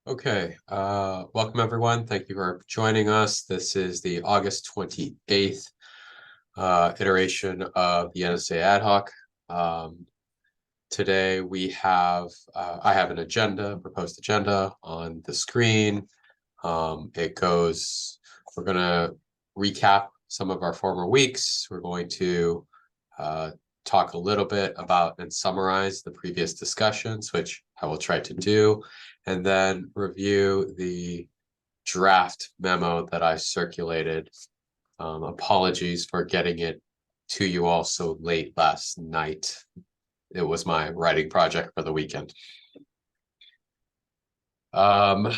Okay, welcome everyone. Thank you for joining us. This is the August 28th iteration of the NSA Ad Hoc. Today we have, I have an agenda, proposed agenda on the screen. It goes, we're going to recap some of our former weeks. We're going to talk a little bit about and summarize the previous discussions, which I will try to do, and then review the draft memo that I circulated. Apologies for getting it to you all so late last night. It was my writing project for the weekend. I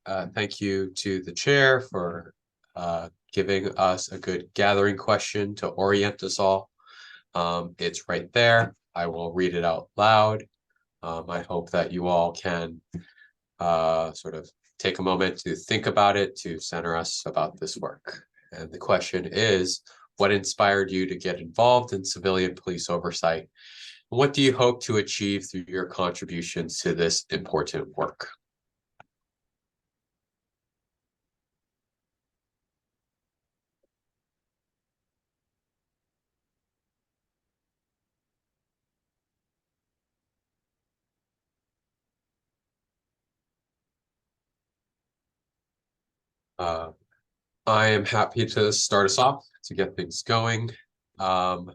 thank you to the chair for giving us a good gathering question to orient us all. It's right there. I will read it out loud. I hope that you all can sort of take a moment to think about it, to center us about this work. And the question is, what inspired you to get involved in civilian police oversight? What do you hope to achieve through your contributions to this important work? Uh, I am happy to start us off to get things going. I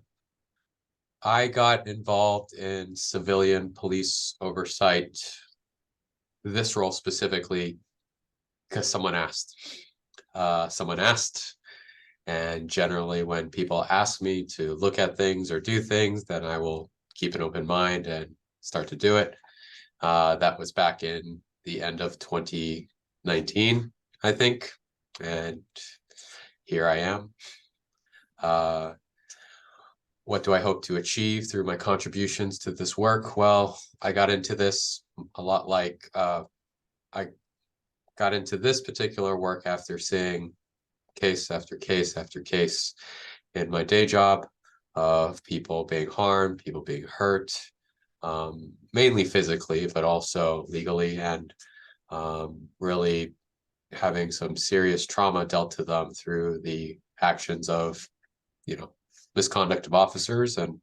got involved in civilian police oversight, this role specifically, because someone asked. And generally when people ask me to look at things or do things, then I will keep an open mind and start to do it. That was back in the end of 2019, I think. And here I am. What do I hope to achieve through my contributions to this work? Well, I got into this a lot like I got into this particular work after seeing case after case after case in my day job of people being harmed, people being hurt, mainly physically, but also legally, and really having some serious trauma dealt to them through the actions of, misconduct of officers. And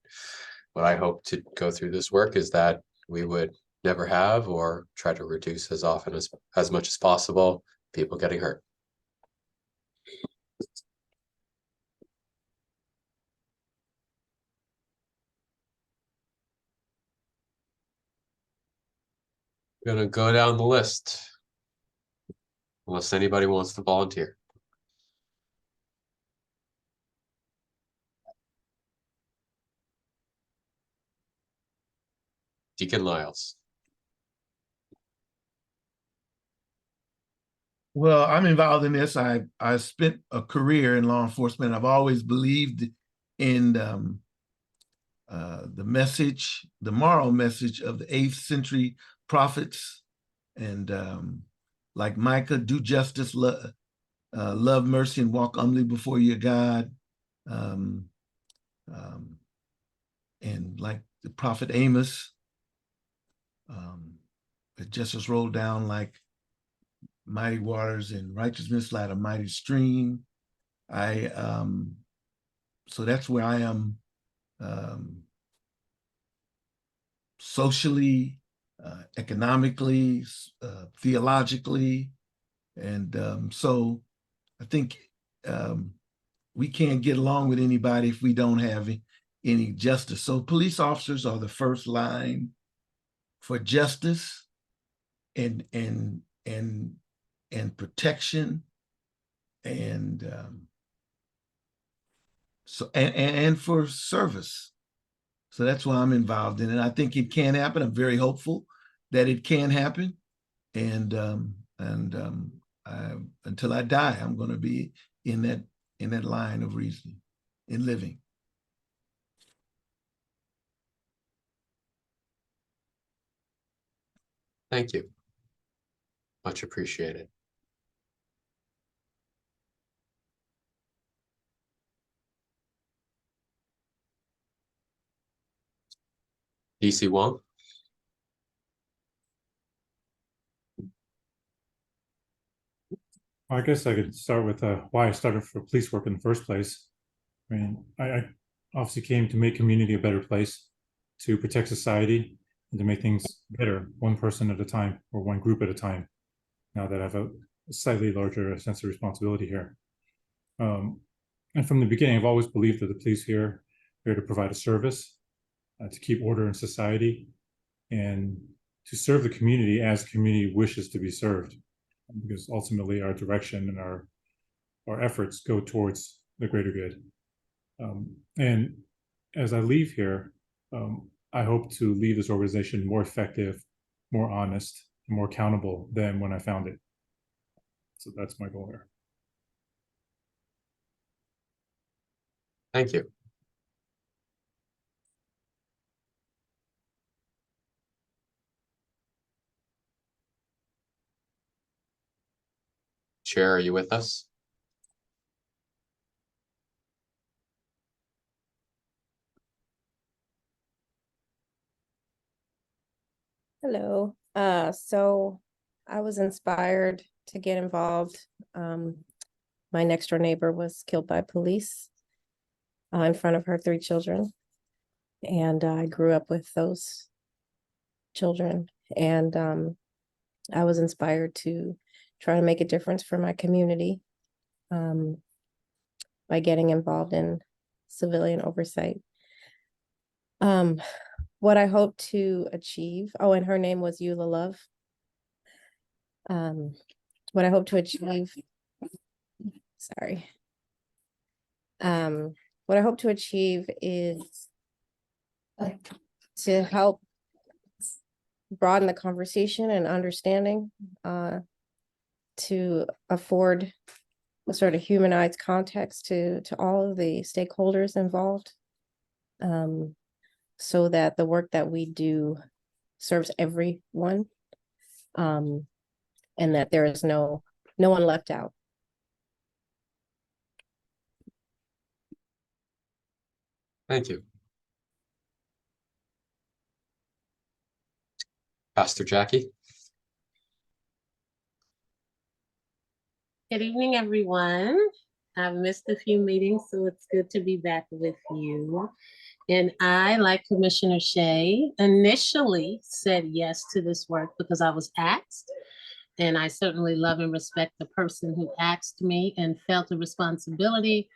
what I hope to go through this work is that we would never have, or try to reduce as often as much as possible, people getting hurt. I'm gonna go down the list unless anybody wants to volunteer. Deacon Lyles. Well, I'm involved in this. I spent a career in law enforcement. I've always believed in the message, the moral message of the 8th century prophets, and like Micah, do justice, love mercy, and walk humbly before your God. Um, and like the prophet Amos, it justice rolled down like mighty waters and righteousness like a mighty stream. So that's where I am, socially, economically, theologically. And so I think we can't get along with anybody if we don't have any justice. So police officers are the first line for justice and protection, and and for service. So that's why I'm involved in it. I think it can happen. I'm very hopeful that it can happen, and until I die, I'm going to be in that line of reasoning, in living. Thank you. Much appreciated. DC Wong. I guess I could start with why I started for police work in the first place. I mean, I obviously came to make community a better place, to protect society, and to make things better, one person at a time or one group at a time. Now that I have a slightly larger sense of responsibility here. And from the beginning, I've always believed that the police here are here to provide a service, to keep order in society, and to serve the community as the community wishes to be served. Because ultimately our direction and our efforts go towards the greater good. And as I leave here, I hope to leave this organization more effective, more honest, and more accountable than when I found it. So that's my goal here. Thank you. Chair, are you with us? Hello. So I was inspired to get involved. My next door neighbor was killed by police in front of her 3 children. And I grew up with those children. And I was inspired to try to make a difference for my community by getting involved in civilian oversight. What I hope to achieve, oh, and her name was Eula Love. What I hope to achieve, sorry. What I hope to achieve is to help broaden the conversation and understanding, to afford a sort of humanized context to all of the stakeholders involved, so that the work that we do serves everyone, and that there is no one left out. Thank you. Pastor Jackie? Good evening, everyone. I've missed a few meetings, so it's good to be back with you. And I, like Commissioner Shea, initially said yes to this work because I was asked. And I certainly love and respect the person who asked me and felt a responsibility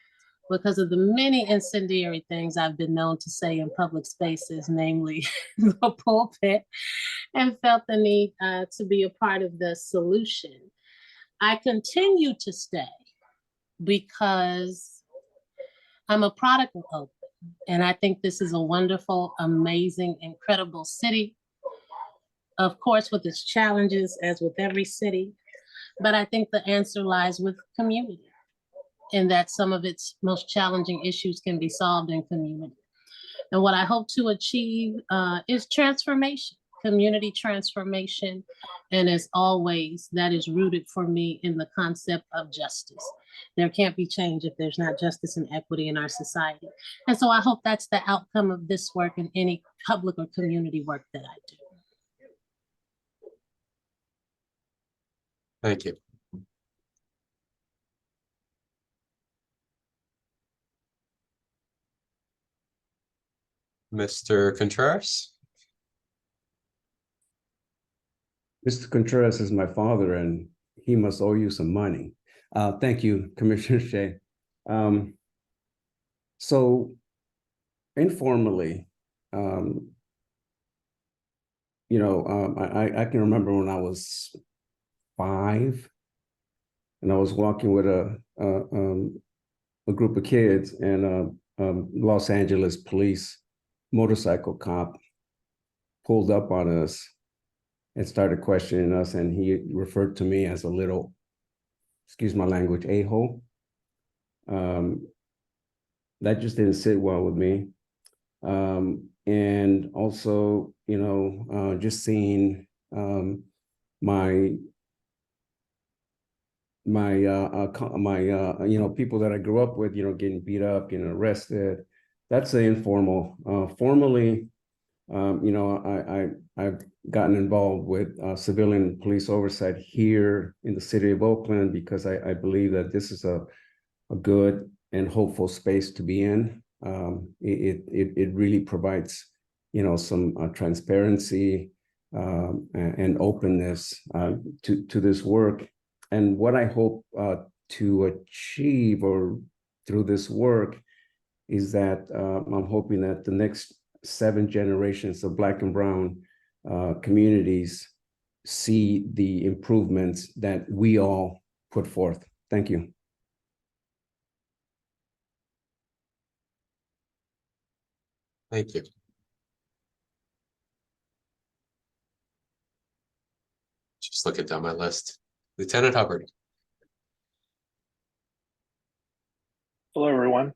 because of the many incendiary things I've been known to say in public spaces, namely the pulpit, and felt the need to be a part of the solution. I continue to stay because I'm a product of Oakland, and I think this is a wonderful, amazing, incredible city. Of course, with its challenges, as with every city, but I think the answer lies with community, and that some of its most challenging issues can be solved in community. And what I hope to achieve is transformation, community transformation. And as always, that is rooted for me in the concept of justice. There can't be change if there's not justice and equity in our society. And so I hope that's the outcome of this work and any public or community work that I do. Thank you. Mr. Contreras? Mr. Contreras is my father, and he must owe you some money. Thank you, Commissioner Shea. So informally, I can remember when I was 5, and I was walking with a group of kids, and a Los Angeles police motorcycle cop pulled up on us and started questioning us, and he referred to me as a little, excuse my language, a-hole. That just didn't sit well with me. And also, just seeing my people that I grew up with, getting beat up, getting arrested. That's the informal. Formally, You know, I've gotten involved with civilian police oversight here in the city of Oakland because I believe that this is a good and hopeful space to be in. It really provides, you know, some transparency and openness to this work. And what I hope to achieve or through this work is that I'm hoping that the next 7 generations of Black and Brown communities see the improvements that we all put forth. Thank you. Thank you. Just looking down my list. Lieutenant Hubbard. Hello, everyone.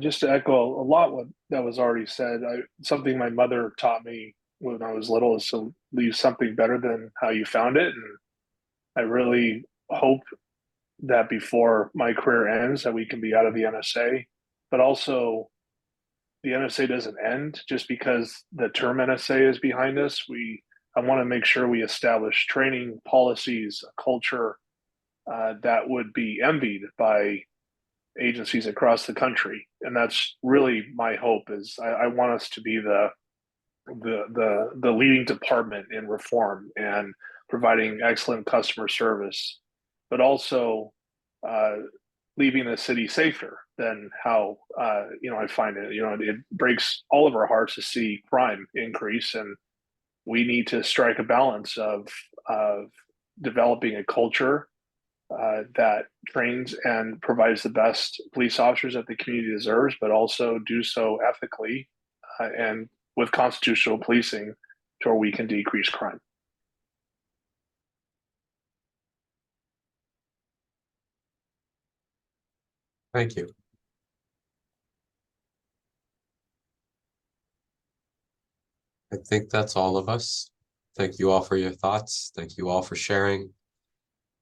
Just to echo a lot what that was already said, something my mother taught me when I was little is to leave something better than how you found it. And I really hope that before my career ends that we can be out of the NSA, but also the NSA doesn't end just because the term NSA is behind us. I want to make sure we establish training policies, a culture that would be envied by agencies across the country, and that's really my hope. Is I want us to be the leading department in reform and providing excellent customer service, but also leaving the city safer than how I find it. It breaks all of our hearts to see crime increase, and we need to strike a balance of developing a culture that trains and provides the best police officers that the community deserves, but also do so ethically and with constitutional policing to where we can decrease crime. Thank you. I think that's all of us. Thank you all for your thoughts. Thank you all for sharing.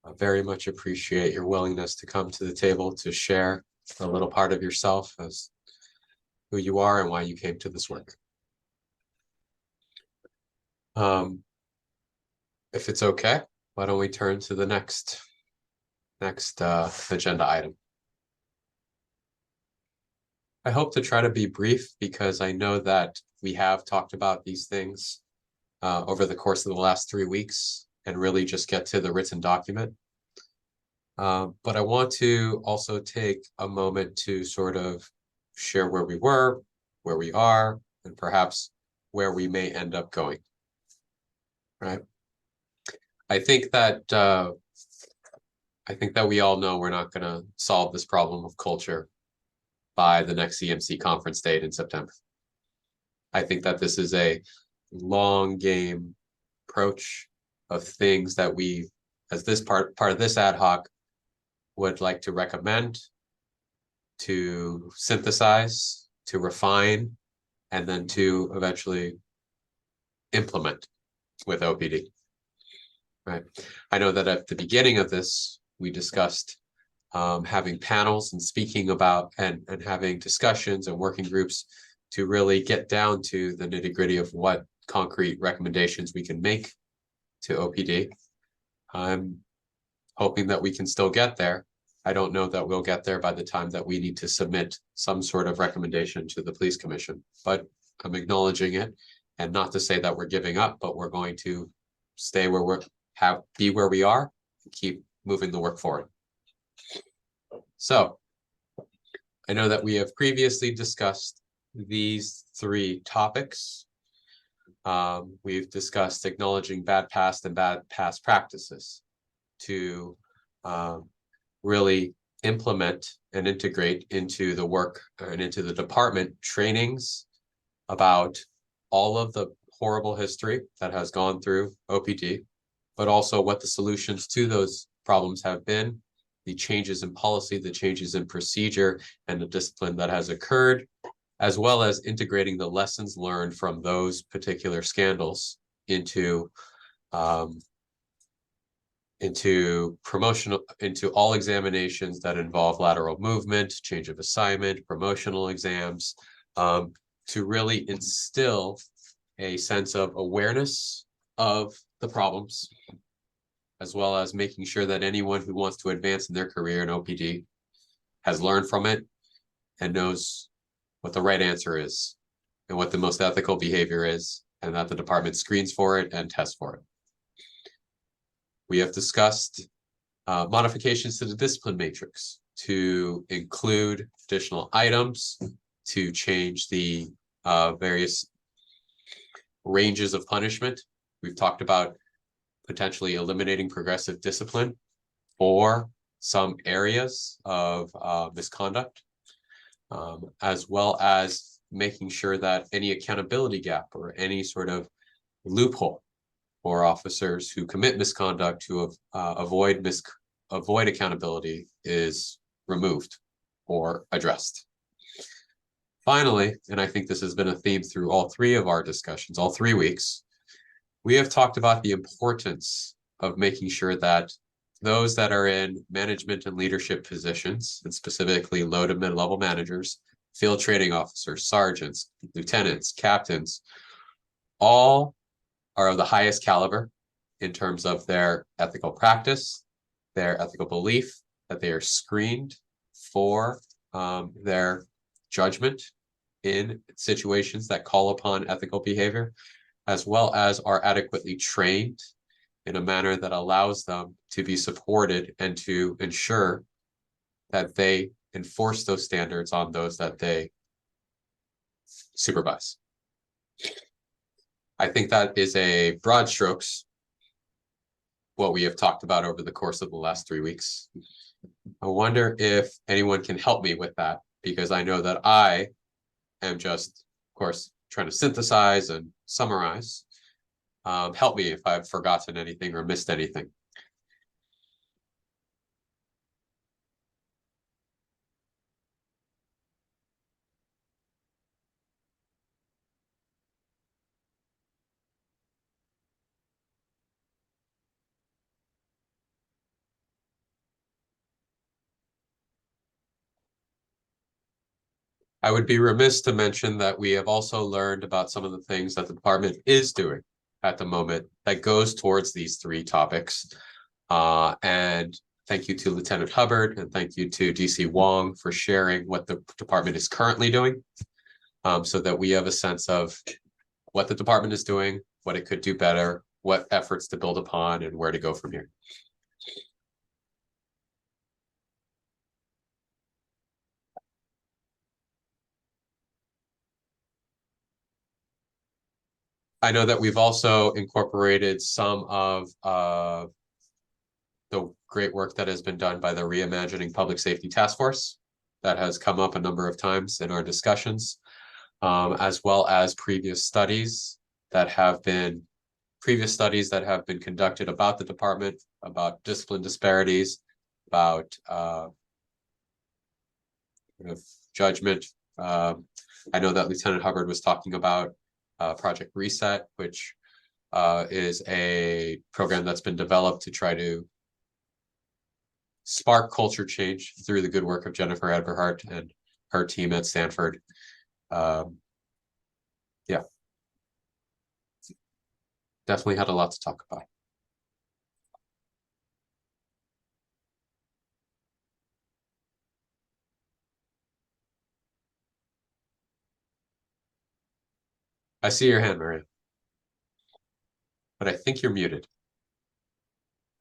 I very much appreciate your willingness to come to the table to share a little part of yourself as who you are and why you came to this work. If it's okay, why don't we turn to the next agenda item. I hope to try to be brief because I know that we have talked about these things over the course of the last 3 weeks and really just get to the written document. But I want to also take a moment to sort of share where we were, where we are, and perhaps where we may end up going. Right? I think that we all know we're not going to solve this problem of culture by the next CMC conference date in September. I think that this is a long game approach of things that we, as this part of this ad hoc, would like to recommend, to synthesize, to refine, and then to eventually implement with OPD. Right. I know that at the beginning of this, we discussed having panels and speaking about and having discussions and working groups to really get down to the nitty-gritty of what concrete recommendations we can make to OPD. I'm hoping that we can still get there. I don't know that we'll get there by the time that we need to submit some sort of recommendation to the police commission, but I'm acknowledging it, and not to say that we're giving up, but we're going to stay where be where we are and keep moving the work forward. So I know that we have previously discussed these 3 topics. We've discussed acknowledging bad past and bad past practices to really implement and integrate into the work and into the department trainings about all of the horrible history that has gone through OPD, but also what the solutions to those problems have been, the changes in policy, the changes in procedure, and the discipline that has occurred, as well as integrating the lessons learned from those particular scandals into all examinations that involve lateral movement, change of assignment, promotional exams, to really instill a sense of awareness of the problems, as well as making sure that anyone who wants to advance in their career in OPD has learned from it and knows what the right answer is and what the most ethical behavior is, and that the department screens for it and tests for it. We have discussed modifications to the discipline matrix to include additional items, to change the various ranges of punishment. We've talked about potentially eliminating progressive discipline for some areas of misconduct, as well as making sure that any accountability gap or any sort of loophole for officers who commit misconduct to avoid accountability is removed or addressed. Finally, and I think this has been a theme through all three of our discussions, all 3 weeks, we have talked about the importance of making sure that those that are in management and leadership positions, and specifically low to mid-level managers, field training officers, sergeants, lieutenants, captains, all are of the highest caliber in terms of their ethical practice, their ethical belief, that they are screened for their judgment in situations that call upon ethical behavior, as well as are adequately trained in a manner that allows them to be supported and to ensure that they enforce those standards on those that they supervise. I think that is a broad strokes what we have talked about over the course of the last 3 weeks. I wonder if anyone can help me with that, because I know that I am just, of course, trying to synthesize and summarize. Help me if I've forgotten anything or missed anything. I would be remiss to mention that we have also learned about some of the things that the department is doing at the moment that goes towards these 3 topics. And thank you to Lieutenant Hubbard and thank you to DC Wong for sharing what the department is currently doing, so that we have a sense of what the department is doing, what it could do better, what efforts to build upon, and where to go from here. I know that we've also incorporated some of the great work that has been done by the Reimagining Public Safety Task Force that has come up a number of times in our discussions, as well as previous studies that have been conducted about the department, about discipline disparities, about judgment. I know that Lieutenant Hubbard was talking about Project Reset, which is a program that's been developed to try to spark culture change through the good work of Jennifer Eberhardt and her team at Stanford. Yeah, definitely had a lot to talk about. I see your hand, Maria, but I think you're muted.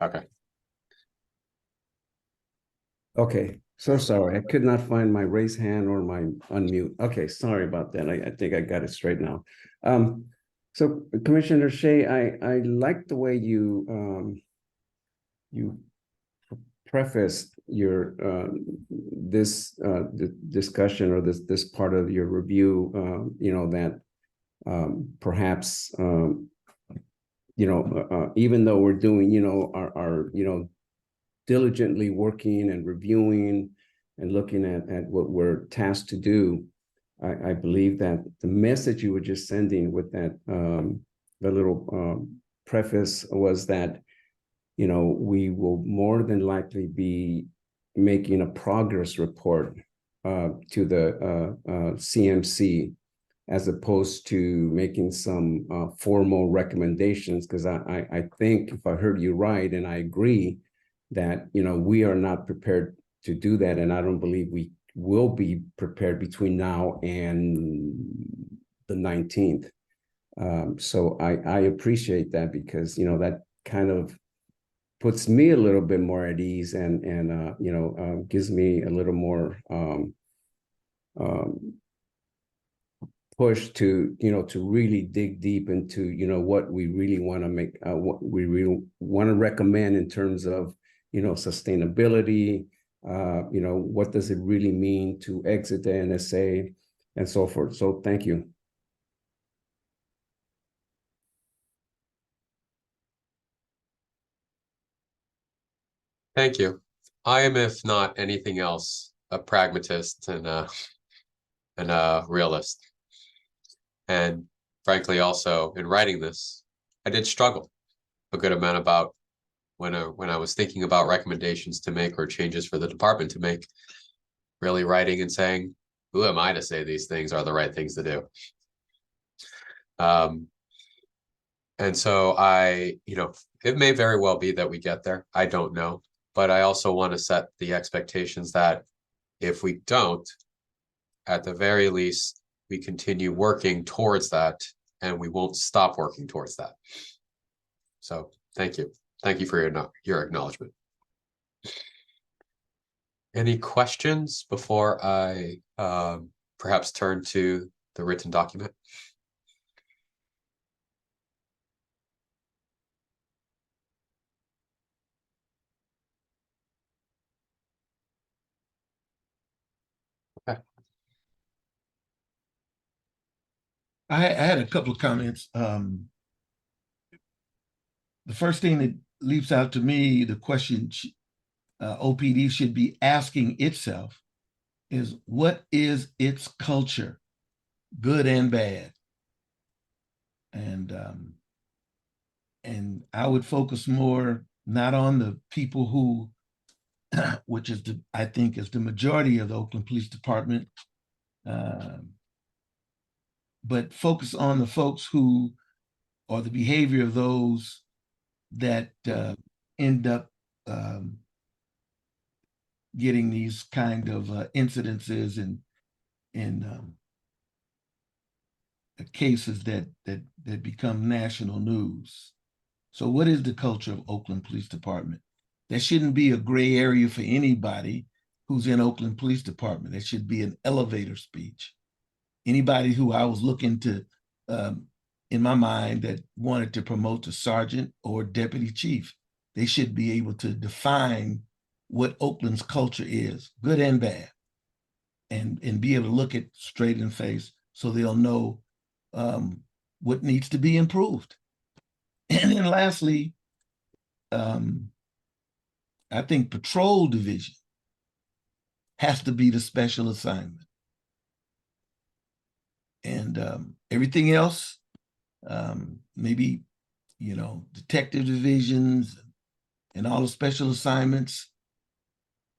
Okay. Okay, so sorry. I could not find my raise hand or my unmute. Okay, sorry about that. I think I got it straight now. So Commissioner Shea, I like the way you prefaced your the discussion or this part of your review. You know that perhaps even though we're doing our diligently working and reviewing and looking at what we're tasked to do, I believe that the message you were just sending with that the little preface was that we will more than likely be making a progress report to the CMC as opposed to making some formal recommendations. Because I think if I heard you right, and I agree that, you know, we are not prepared to do that, and I don't believe we will be prepared between now and the 19th. So I appreciate that, because, you know, that kind of puts me a little bit more at ease, and you know, gives me a little more push to, you know, to really dig deep into, you know, what we really want to make, what we really want to recommend in terms of, you know, sustainability, you know, what does it really mean to exit the NSA and so forth. So thank you. Thank you. I am, if not anything else, a pragmatist and a realist. And frankly, also in writing this, I did struggle a good amount about when I was thinking about recommendations to make or changes for the department to make, really writing and saying, who am I to say these things are the right things to do? And so you know, it may very well be that we get there. I don't know. But I also want to set the expectations that if we don't, at the very least, we continue working towards that, and we won't stop working towards that. So thank you. Thank you for your acknowledgement. Any questions before I perhaps turn to the written document? Okay. I had a couple of comments. The first thing that leaps out to me, the question OPD should be asking itself is, what is its culture, good and bad? And I would focus more not on the people who, which is I think is the majority of the Oakland Police Department, but focus on the folks who, or the behavior of those that end up getting these kind of incidences and cases that become national news. So what is the culture of Oakland Police Department? There shouldn't be a gray area for anybody who's in Oakland Police Department. There should be an elevator speech. Anybody who I was looking to, in my mind, that wanted to promote to sergeant or deputy chief, they should be able to define what Oakland's culture is, good and bad, and be able to look it straight in the face so they'll know what needs to be improved. And then lastly, I think patrol division has to be the special assignment. And everything else, maybe, you know, detective divisions and all the special assignments,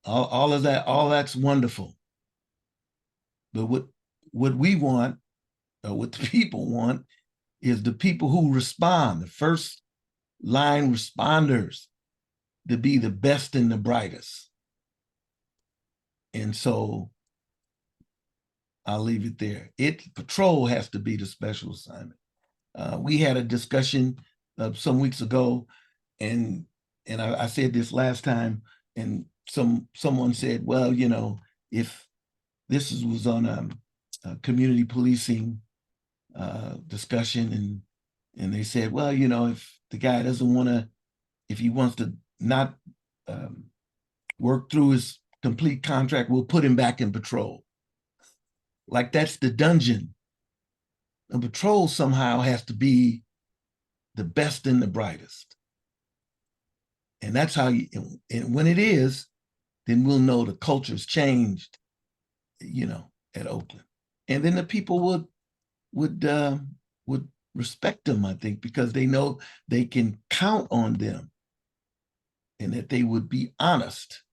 all of that, all that's wonderful. But what we want, or what the people want, is the people who respond, the first line responders, to be the best and the brightest. And so I'll leave it there. Patrol has to be the special assignment. We had a discussion some weeks ago, and I said this last time, and someone said, well, you know, if this was on a community policing discussion, and they said, well, you know, if the guy doesn't want to, if he wants to not work through his complete contract, we'll put him back in patrol. Like that's the dungeon. The patrol somehow has to be the best and the brightest. And that's how you, and when it is, then we'll know the culture's changed, you know, at Oakland. And then the people would respect them, I think, because they know they can count on them, and that they would be honest,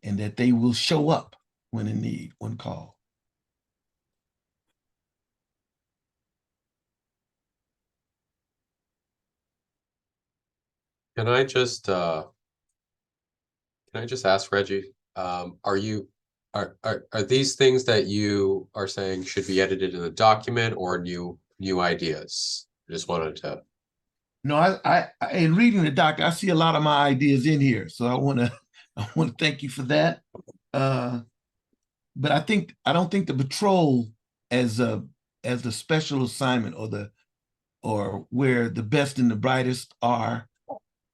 and that they will show up when in need, when called. Can I just ask Reggie, are these things that you are saying should be edited in the document or new ideas? I just wanted to. No, in reading the doc, I see a lot of my ideas in here. So I want to thank you for that. But I don't think the patrol as the special assignment or where the best and the brightest are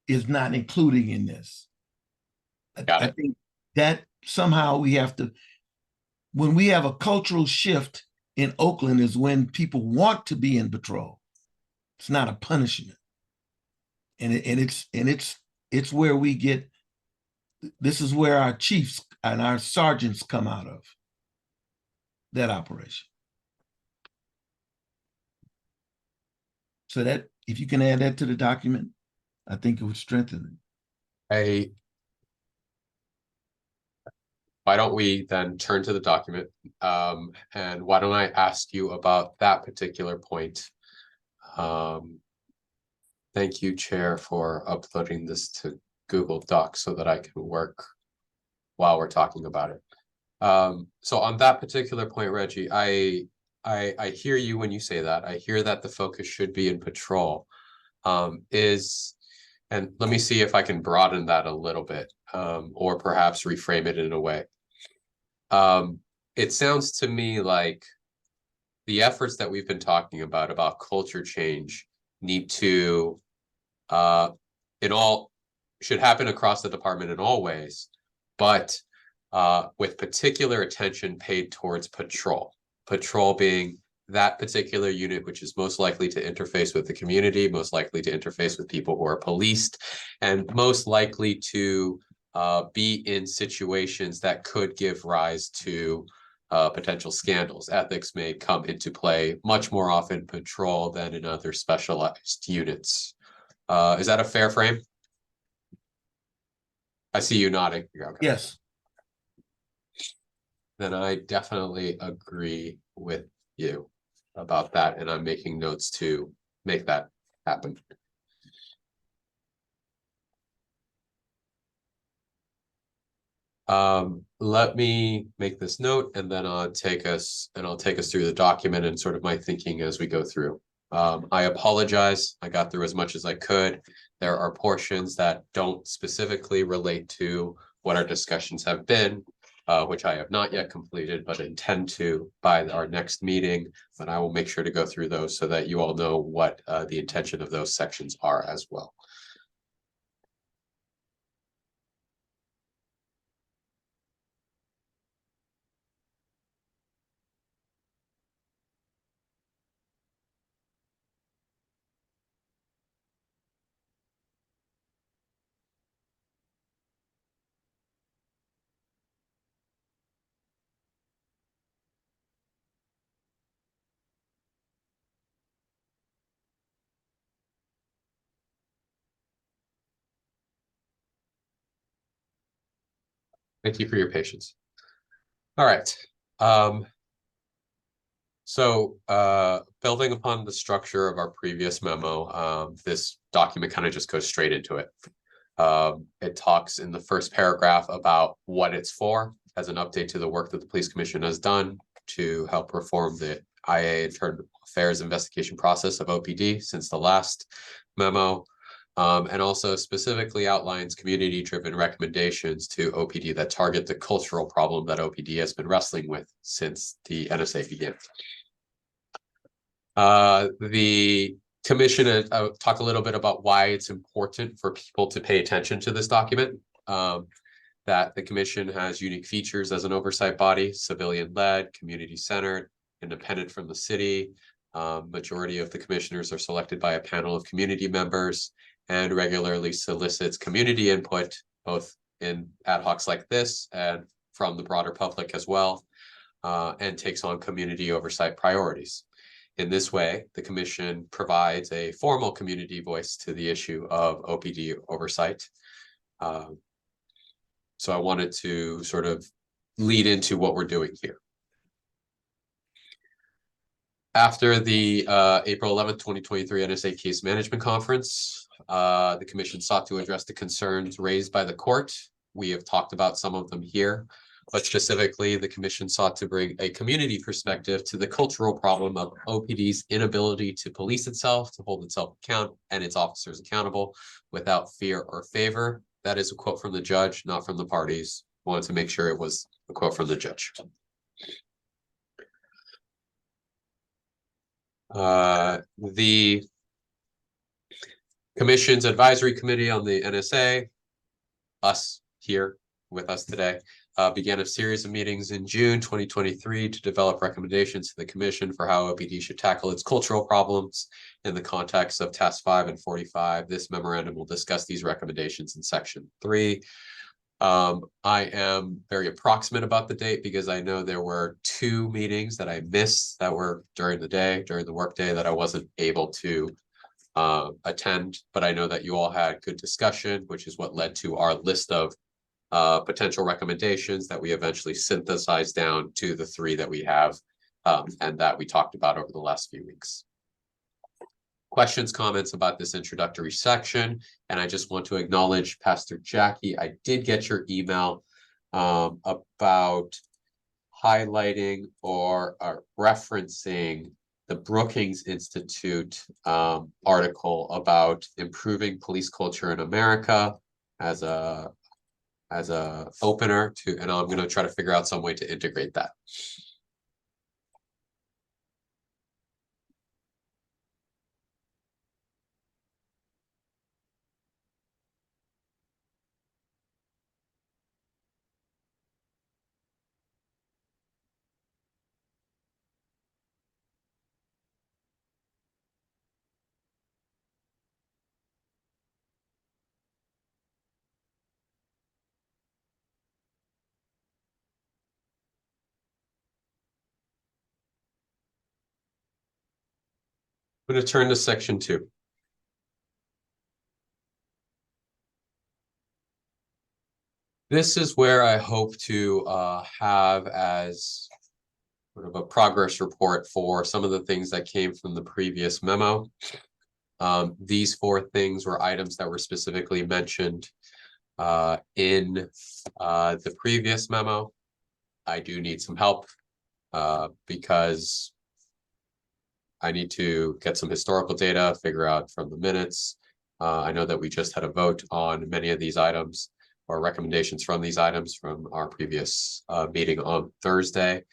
is not including in this. Got I it. think that somehow we have to, when we have a cultural shift in Oakland is when people want to be in patrol. It's not a punishment. And it's where we get, this is where our chiefs and our sergeants come out of that operation. So that if you can add that to the document, I think it would strengthen it. Why don't we then turn to the document? And why don't I ask you about that particular point? Thank you, Chair, for uploading this to Google Docs so that I can work while we're talking about it. So on that particular point, Reggie, I hear you when you say that. I hear that the focus should be in patrol. And let me see if I can broaden that a little bit, or perhaps reframe it in a way. It sounds to me like the efforts that we've been talking about culture change need to, should happen across the department in all ways, but with particular attention paid towards patrol. Patrol being that particular unit which is most likely to interface with the community, most likely to interface with people who are policed, and most likely to be in situations that could give rise to potential scandals. Ethics may come into play much more often in patrol than in other specialized units. Is that a fair frame? I see you nodding. Okay. Yes. Then I definitely agree with you about that, and I'm making notes to make that happen. Let me make this note, and then I'll take us through the document and sort of my thinking as we go through. I apologize. I got through as much as I could. There are portions that don't specifically relate to what our discussions have been, which I have not yet completed, but intend to by our next meeting. But I will make sure to go through those so that you all know what the intention of those sections are as well. Thank you for your patience. All right. So building upon the structure of our previous memo, this document kind of just goes straight into it. It talks in the first paragraph about what it's for as an update to the work that the Police Commission has done to help reform the IA Internal Affairs investigation process of OPD since the last memo. And also specifically outlines community-driven recommendations to OPD that target the cultural problem that OPD has been wrestling with since the NSA began. The commission talk a little bit about why it's important for people to pay attention to this document. That the commission has unique features as an oversight body, civilian-led, community-centered, independent from the city. Majority of the commissioners are selected by a panel of community members and regularly solicits community input, both in ad hocs like this and from the broader public as well, and takes on community oversight priorities. In this way, the commission provides a formal community voice to the issue of OPD oversight. So I wanted to sort of lead into what we're doing here. After the April 11th, 2023 NSA Case Management Conference, the commission sought to address the concerns raised by the court. We have talked about some of them here, but specifically the commission sought to bring a community perspective to the cultural problem of OPD's inability to police itself, to hold itself account and its officers accountable without fear or favor. That is a quote from the judge, not from the parties. Wanted to make sure it was a quote from the judge. The Commission's Advisory Committee on the NSA, us here with us today, began a series of meetings in June 2023 to develop recommendations to the Commission for how OPD should tackle its cultural problems in the context of Task 5 and 45. This memorandum will discuss these recommendations in Section 3. I am very approximate about the date because I know there were 2 meetings that I missed that were during the day, during the workday, that I wasn't able to attend, but I know that you all had good discussion, which is what led to our list of potential recommendations that we eventually synthesized down to the 3 that we have and that we talked about over the last few weeks. Questions, comments about this introductory section, and I just want to acknowledge Pastor Jackie. I did get your email about highlighting or referencing the Brookings Institute article about improving police culture in America as a opener to, and I'm going to try to figure out some way to integrate that. I'm going to turn to Section 2. This is where I hope to have as sort of a progress report for some of the things that came from the previous memo. These 4 things were items that were specifically mentioned in the previous memo. I do need some help because I need to get some historical data, figure out from the minutes. I know that we just had a vote on many of these items or recommendations from these items from our previous meeting on Thursday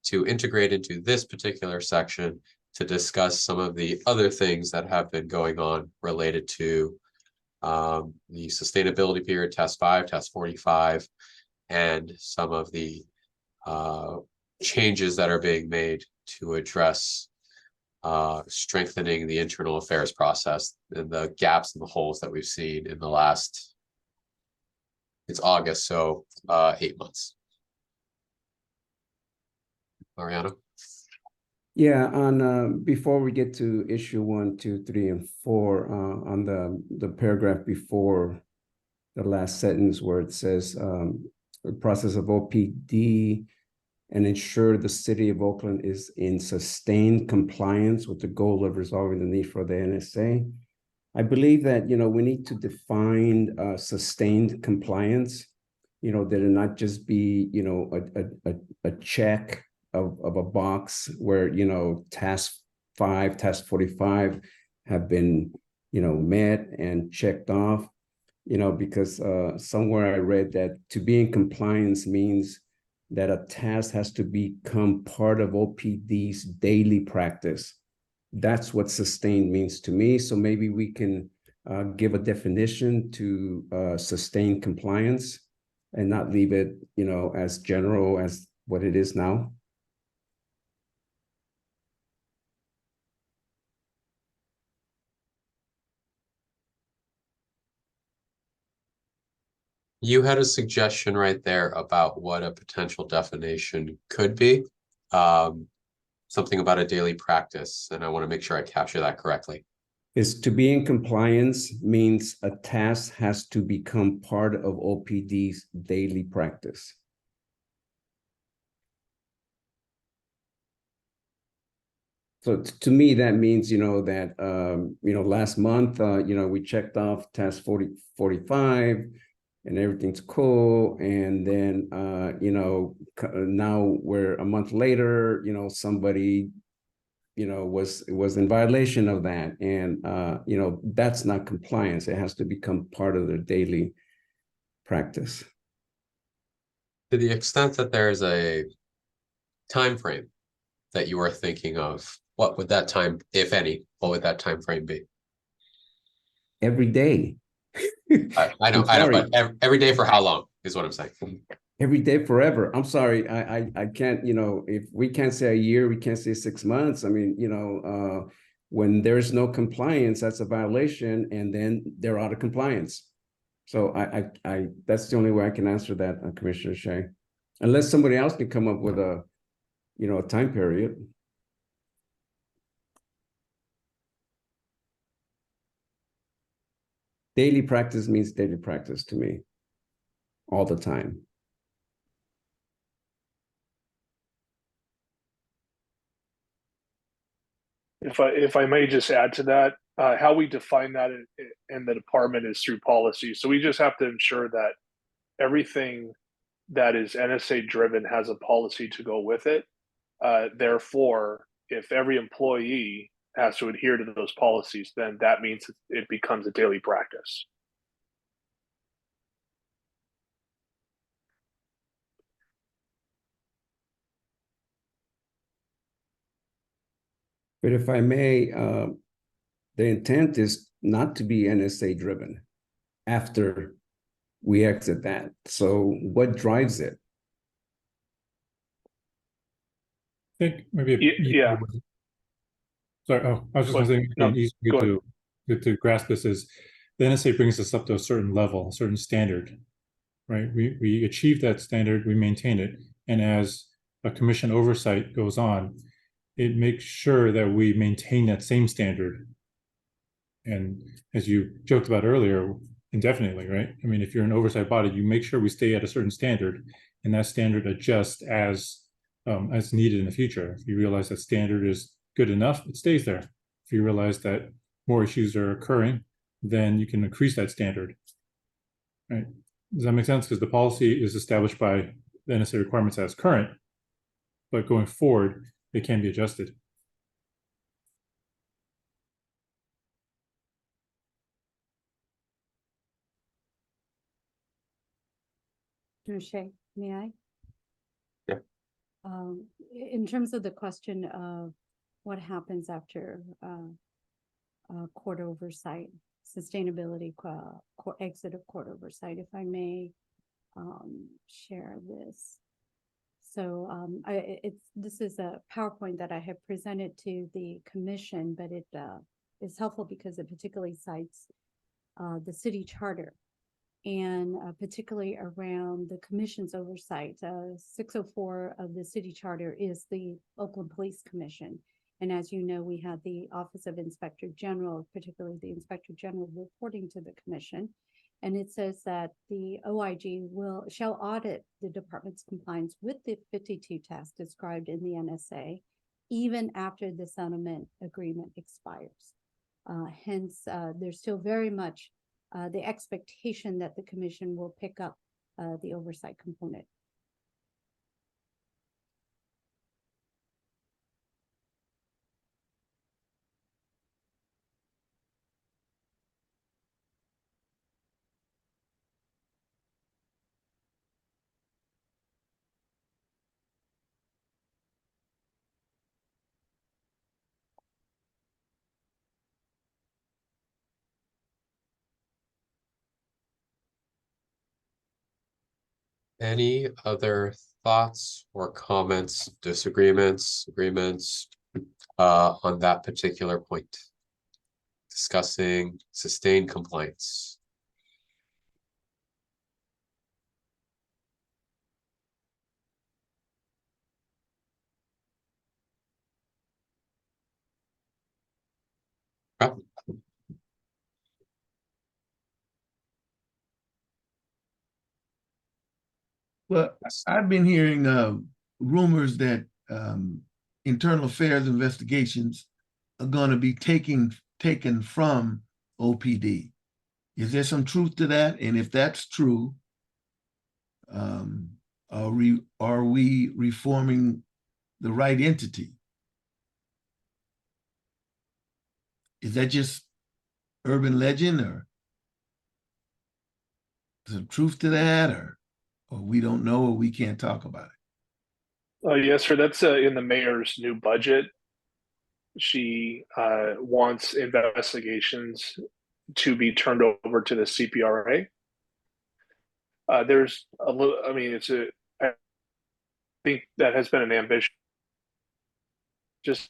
to integrate into this particular section to discuss some of the other things that have been going on related to the sustainability period, Task 5, Task 45, and some of the changes that are being made to address strengthening the internal affairs process and the gaps and the holes that we've seen in the last, it's August, so 8 months. Mariano? Yeah, on before we get to issue 1, 2, 3, and 4, on the paragraph before the last sentence where it says the process of OPD and ensure the city of Oakland is in sustained compliance with the goal of resolving the need for the NSA. I believe that, we need to define sustained compliance, that it not just be, a check of a box where, Task 5, Task 45 have been, met and checked off, because somewhere I read that to be in compliance means that a task has to become part of OPD's daily practice. That's what sustained means to me. So maybe we can give a definition to sustained compliance and not leave it, as general as what it is now. You had a suggestion right there about what a potential definition could be. Something about a daily practice, and I want to make sure I capture that correctly. Is to be in compliance means a task has to become part of OPD's daily practice. So to me, that means, that, last month, we checked off task 45 and everything's cool. And then, now we're a month later, somebody, was in violation of that. And, that's not compliance. It has to become part of their daily practice. To the extent that there is a time frame that you are thinking of, what would that time, if any, what would that time frame be? Every day. I know, I'm sorry. but every day for how long is what I'm saying. Every day forever. I'm sorry. I can't, if we can't say a year, we can't say 6 months. I mean, when there's no compliance, that's a violation, and then they're out of compliance. So I that's the only way I can answer that, Commissioner Shea, unless somebody else can come up with a time period. Daily practice means daily practice to me, all the time. If I may just add to that, how we define that in the department is through policy. So we just have to ensure that everything that is NSA driven has a policy to go with it. Therefore, if every employee has to adhere to those policies, then that means it becomes a daily practice. But if I may, the intent is not to be NSA driven after we exit that. So what drives it? I think maybe Yeah. Sorry, I was just going to say No, an easy way to grasp this is the NSA brings us up to a certain level, a certain standard, right? We achieve that standard, we maintain it, and as a commission oversight goes on, it makes sure that we maintain that same standard. And as you joked about earlier, indefinitely, right? I mean, if you're an oversight body, you make sure we stay at a certain standard, and that standard adjusts as needed in the future. If you realize that standard is good enough, it stays there. If you realize that more issues are occurring, then you can increase that standard. Right? Does that make sense? Because the policy is established by the NSA requirements as current, but going forward, it can be adjusted. Shay, may I? Yeah. In terms of the question of what happens after court oversight, sustainability, exit of court oversight, if I may share this. So this is a PowerPoint that I have presented to the commission, but it is helpful because it particularly cites the city charter, and particularly around the commission's oversight. 604 of the city charter is the Oakland Police Commission. And as you know, we have the Office of Inspector General, particularly the Inspector General reporting to the commission. And it says that the OIG shall audit the department's compliance with the 52 tasks described in the NSA, even after the settlement agreement expires. Hence, there's still very much the expectation that the commission will pick up the oversight component. Any other thoughts or comments, disagreements, agreements on that particular point? Discussing sustained compliance. Okay. Well, I've been hearing rumors that internal affairs investigations are going to be taken from OPD. Is there some truth to that? And if that's true, are we reforming the right entity? Is that just urban legend, or is there truth to that, or we don't know, or we can't talk about it? Yes, sir. That's in the mayor's new budget. She wants investigations to be turned over to the CPRA. There's a little, I mean, I think that has been an ambition. Just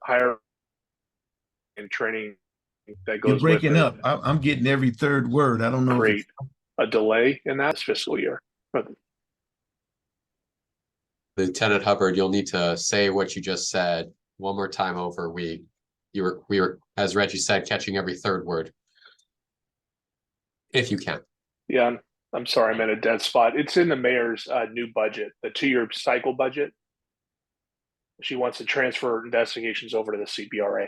hire and training that You're goes with breaking it. up. I'm getting every third word. I don't know if Create a delay in that fiscal year. But Lieutenant Hubbard, you'll need to say what you just said one more time over. We were, as Reggie said, catching every third word. If you can. yeah, I'm sorry, I'm in a dead spot. It's in the mayor's new budget, the 2-year cycle budget. She wants to transfer investigations over to the CPRA.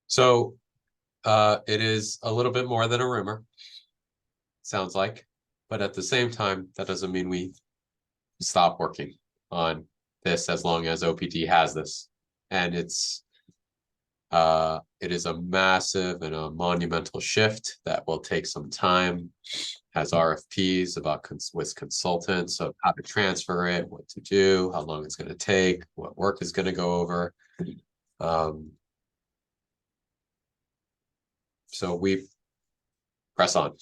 So it is a little bit more than a rumor, sounds like, but at the same time, that doesn't mean we stop working on this as long as OPD has this. And it is a massive and a monumental shift that will take some time, has RFPs with consultants of how to transfer it, what to do, how long it's going to take, what work is going to go over. So we press on.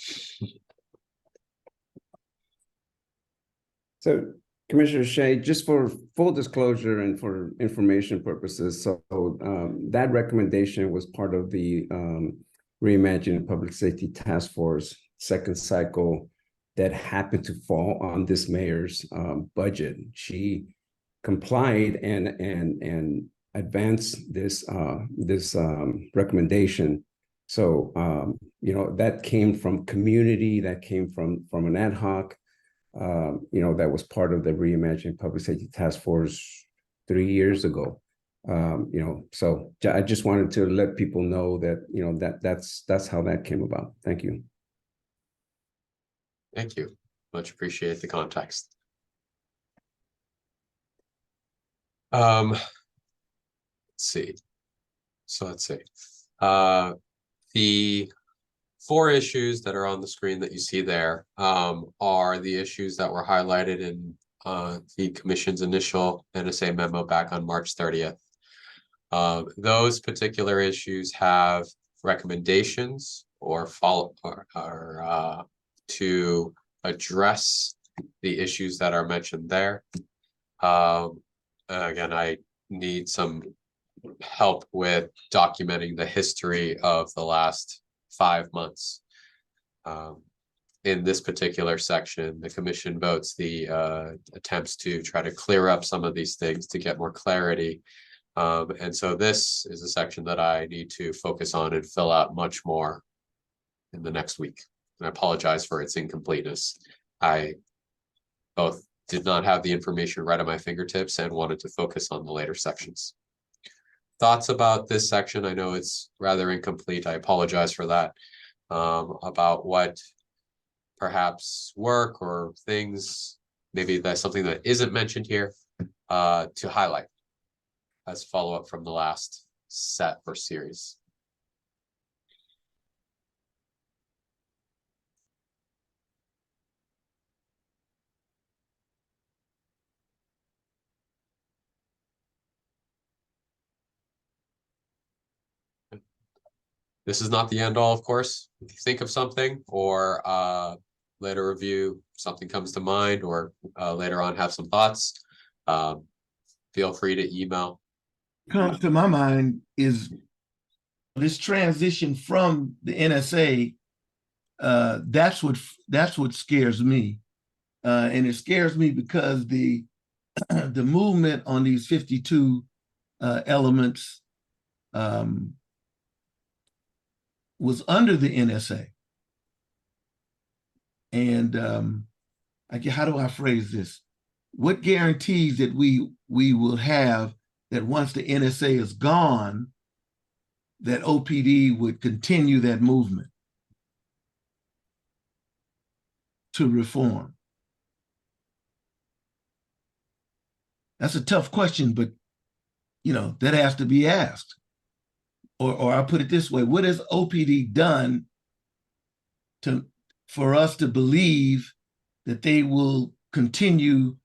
So Commissioner Shea, just for full disclosure and for information purposes, so that recommendation was part of the Reimagining Public Safety Task Force second cycle that happened to fall on this mayor's budget. She complied and advanced this recommendation. So that came from community, that came from an ad hoc. That was part of the Reimagining Public Safety Task Force 3 years ago. So I just wanted to let people know that that's how that came about. Thank you. Thank you. Much appreciate the context. Let's see. So let's see. The 4 issues that are on the screen that you see there are the issues that were highlighted in the Commission's initial NSA memo back on March 30th. Those particular issues have recommendations or to address the issues that are mentioned there. Again, I need some help with documenting the history of the last 5 months. In this particular section, the Commission votes the attempts to try to clear up some of these things to get more clarity. And so this is a section that I need to focus on and fill out much more in the next week. And I apologize for its incompleteness. I both did not have the information right at my fingertips and wanted to focus on the later sections. Thoughts about this section? I know it's rather incomplete. I apologize for that. About what perhaps work or things, maybe that's something that isn't mentioned here, to highlight as follow-up from the last set or series. This is not the end all, of course. If you think of something or later review, something comes to mind, or later on have some thoughts, feel free to email. Comes to my mind is this transition from the NSA. That's what scares me, and it scares me because the movement on these 52 elements was under the NSA. And how do I phrase this? What guarantees that we will have that once the NSA is gone, that OPD would continue that movement to reform? That's a tough question, but that has to be asked. Or I'll put it this way: what has OPD done for us to believe that they will continue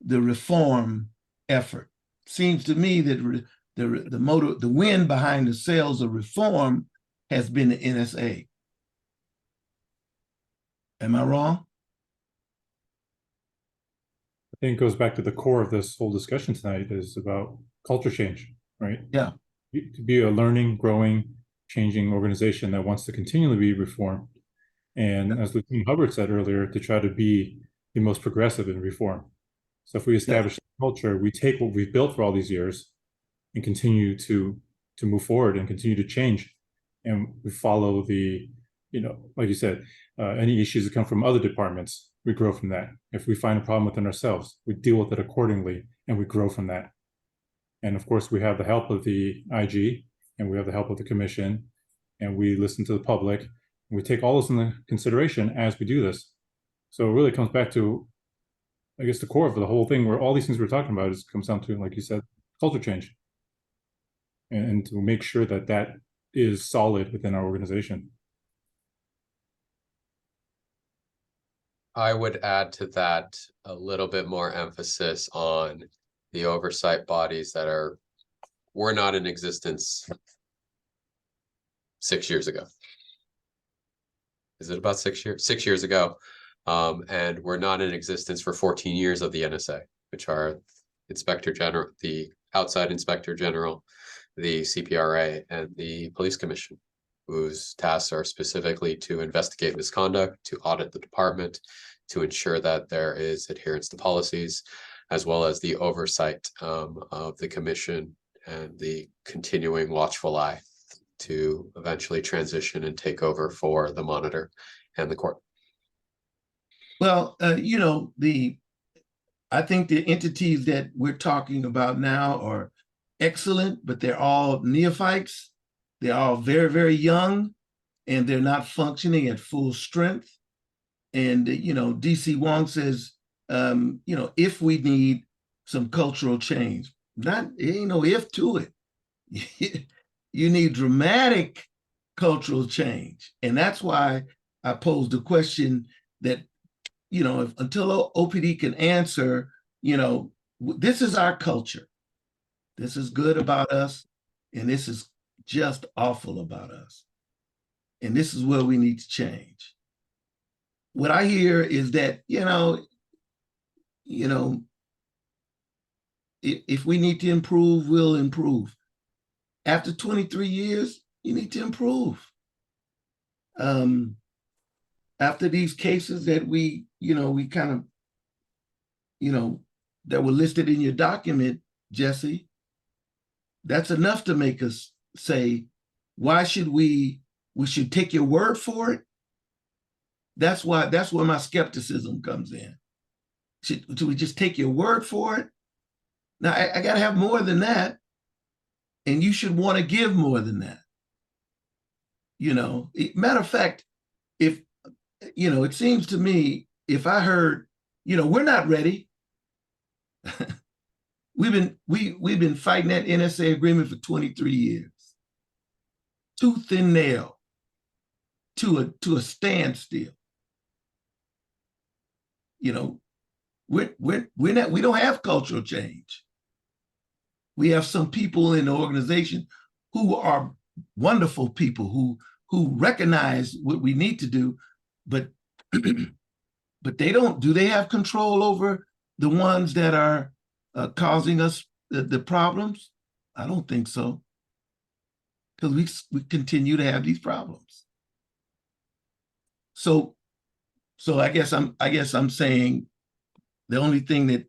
the reform effort? Seems to me that the wind behind the sails of reform has been the NSA. Am I wrong? I think it goes back to the core of this whole discussion tonight is about culture change, right? Yeah. To be a learning, growing, changing organization that wants to continually be reformed. And as Lieutenant Hubbard said earlier, to try to be the most progressive in reform. So if we establish a culture, we take what we've built for all these years and continue to move forward and continue to change. And we follow the, like you said, any issues that come from other departments, we grow from that. If we find a problem within ourselves, we deal with it accordingly and we grow from that. And of course, we have the help of the IG and we have the help of the commission and we listen to the public. And we take all this into consideration as we do this. So it really comes back to, I guess, the core of the whole thing where all these things we're talking about comes down to, like you said, culture change. And to make sure that that is solid within our organization. I would add to that a little bit more emphasis on the oversight bodies that were not in existence 6 years ago. Is it about 6 years? 6 years ago. And were not in existence for 14 years of the NSA, which are Inspector General, the outside Inspector General, the CPRA, and the Police Commission, whose tasks are specifically to investigate misconduct, to audit the department, to ensure that there is adherence to policies, as well as the oversight of the commission and the continuing watchful eye to eventually transition and take over for the monitor and the court. Well, I think the entities that we're talking about now are excellent, but they're all neophytes. They're all very, very young, and they're not functioning at full strength. And, DC Wong says, if we need some cultural change, there ain't no if to it. You need dramatic cultural change. And that's why I posed the question that, until OPD can answer, this is our culture. This is good about us, and this is just awful about us. And this is where we need to change. What I hear is that, if we need to improve, we'll improve. After 23 years, you need to improve. After these cases that we kind of, that were listed in your document, Jesse, that's enough to make us say, why should we should take your word for it? That's where my skepticism comes in. Should we just take your word for it? Now, I got to have more than that. And you should want to give more than that. Matter of fact, if, it seems to me, if I heard, we're not ready. We've been fighting that NSA agreement for 23 years. Tooth and nail to a standstill. We don't have cultural change. We have some people in the organization who are wonderful people who recognize what we need to do, but they don't. Do they have control over the ones that are causing us the problems? I don't think so, because we continue to have these problems. So I guess I'm saying the only thing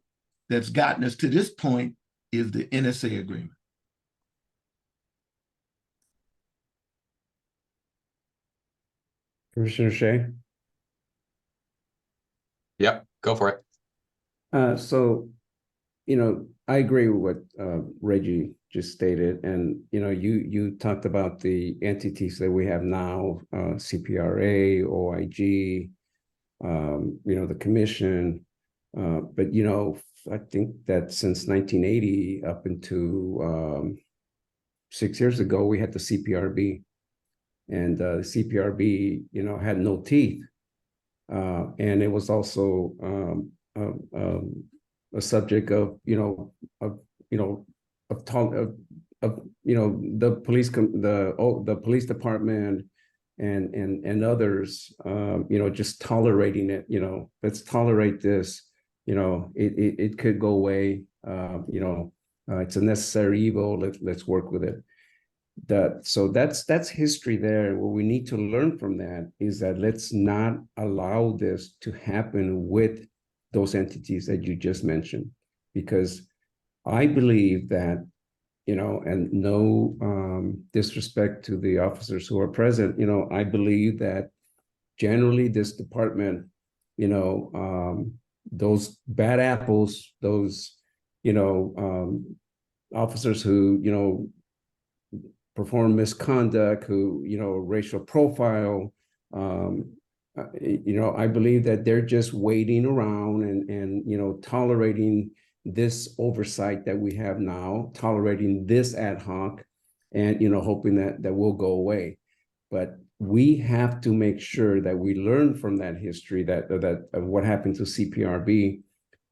that's gotten us to this point is the NSA agreement. Commissioner Shea? Yep, go for it. So, I agree with what Reggie just stated, and you talked about the entities that we have now, CPRA, OIG, the commission, but I think that since 1980 up into 6 years ago, we had the CPRB, and the CPRB, had no teeth, and it was also a subject of the police department and others, just tolerating it. Let's tolerate this. It could go away. It's a necessary evil. Let's work with it. So that's history there. What we need to learn from that is that let's not allow this to happen with those entities that you just mentioned, because I believe that, and no disrespect to the officers who are present, I believe that generally this department, those bad apples, those, officers who, perform misconduct, who, racial profile, I believe that they're just waiting around and tolerating this oversight that we have now, tolerating this ad hoc, and hoping that we'll go away. But we have to make sure that we learn from that history, that of what happened to CPRB,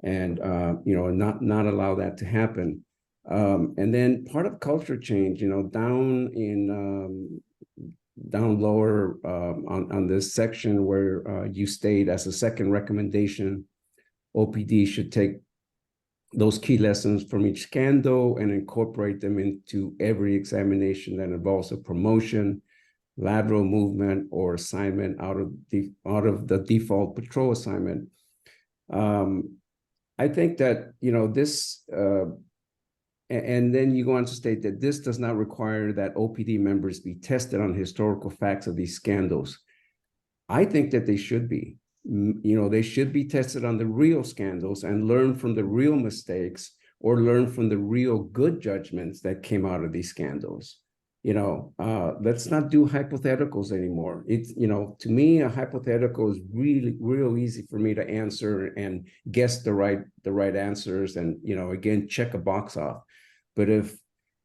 and not allow that to happen. And then part of culture change, down lower on this section where you state as a second recommendation, OPD should take those key lessons from each scandal and incorporate them into every examination that involves a promotion, lateral movement, or assignment out of the default patrol assignment. I think that this and then you go on to state that this does not require that OPD members be tested on historical facts of these scandals. I think that they should be. They should be tested on the real scandals and learn from the real mistakes, or learn from the real good judgments that came out of these scandals. Let's not do hypotheticals anymore. It's, to me, a hypothetical is really real easy for me to answer and guess the right answers, and again, check a box off. But if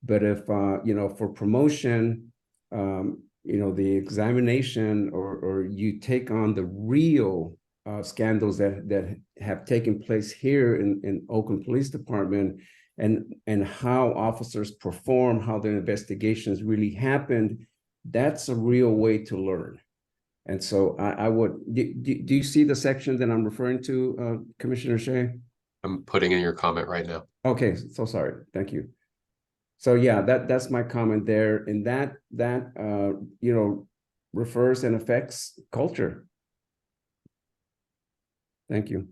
for promotion, the examination, or you take on the real scandals that have taken place here in Oakland Police Department, and how officers perform, how their investigations really happened, that's a real way to learn. And so I would, do you see the section that I'm referring to, Commissioner Shea? I'm putting in your comment right now. Okay, so sorry, thank you. So yeah, that's my comment there, and that refers and affects culture. Thank you.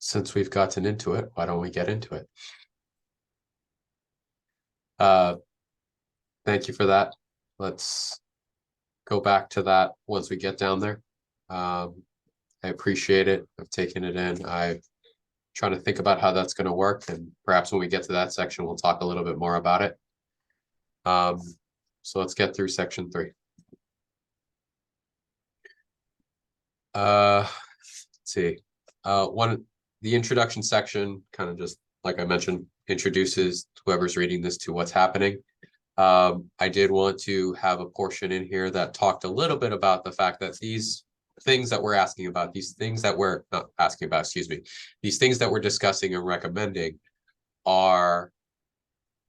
Since we've gotten into it, why don't we get into it? Thank you for that. Let's go back to that once we get down there. I appreciate it. I've taken it in. I'm trying to think about how that's going to work, and perhaps when we get to that section, we'll talk a little bit more about it. So let's get through section 3. Let's see. The introduction section, kind of just like I mentioned, introduces whoever's reading this to what's happening. I did want to have a portion in here that talked a little bit about the fact that these things that we're asking about, these things that we're not asking about, excuse me, these things that we're discussing and recommending are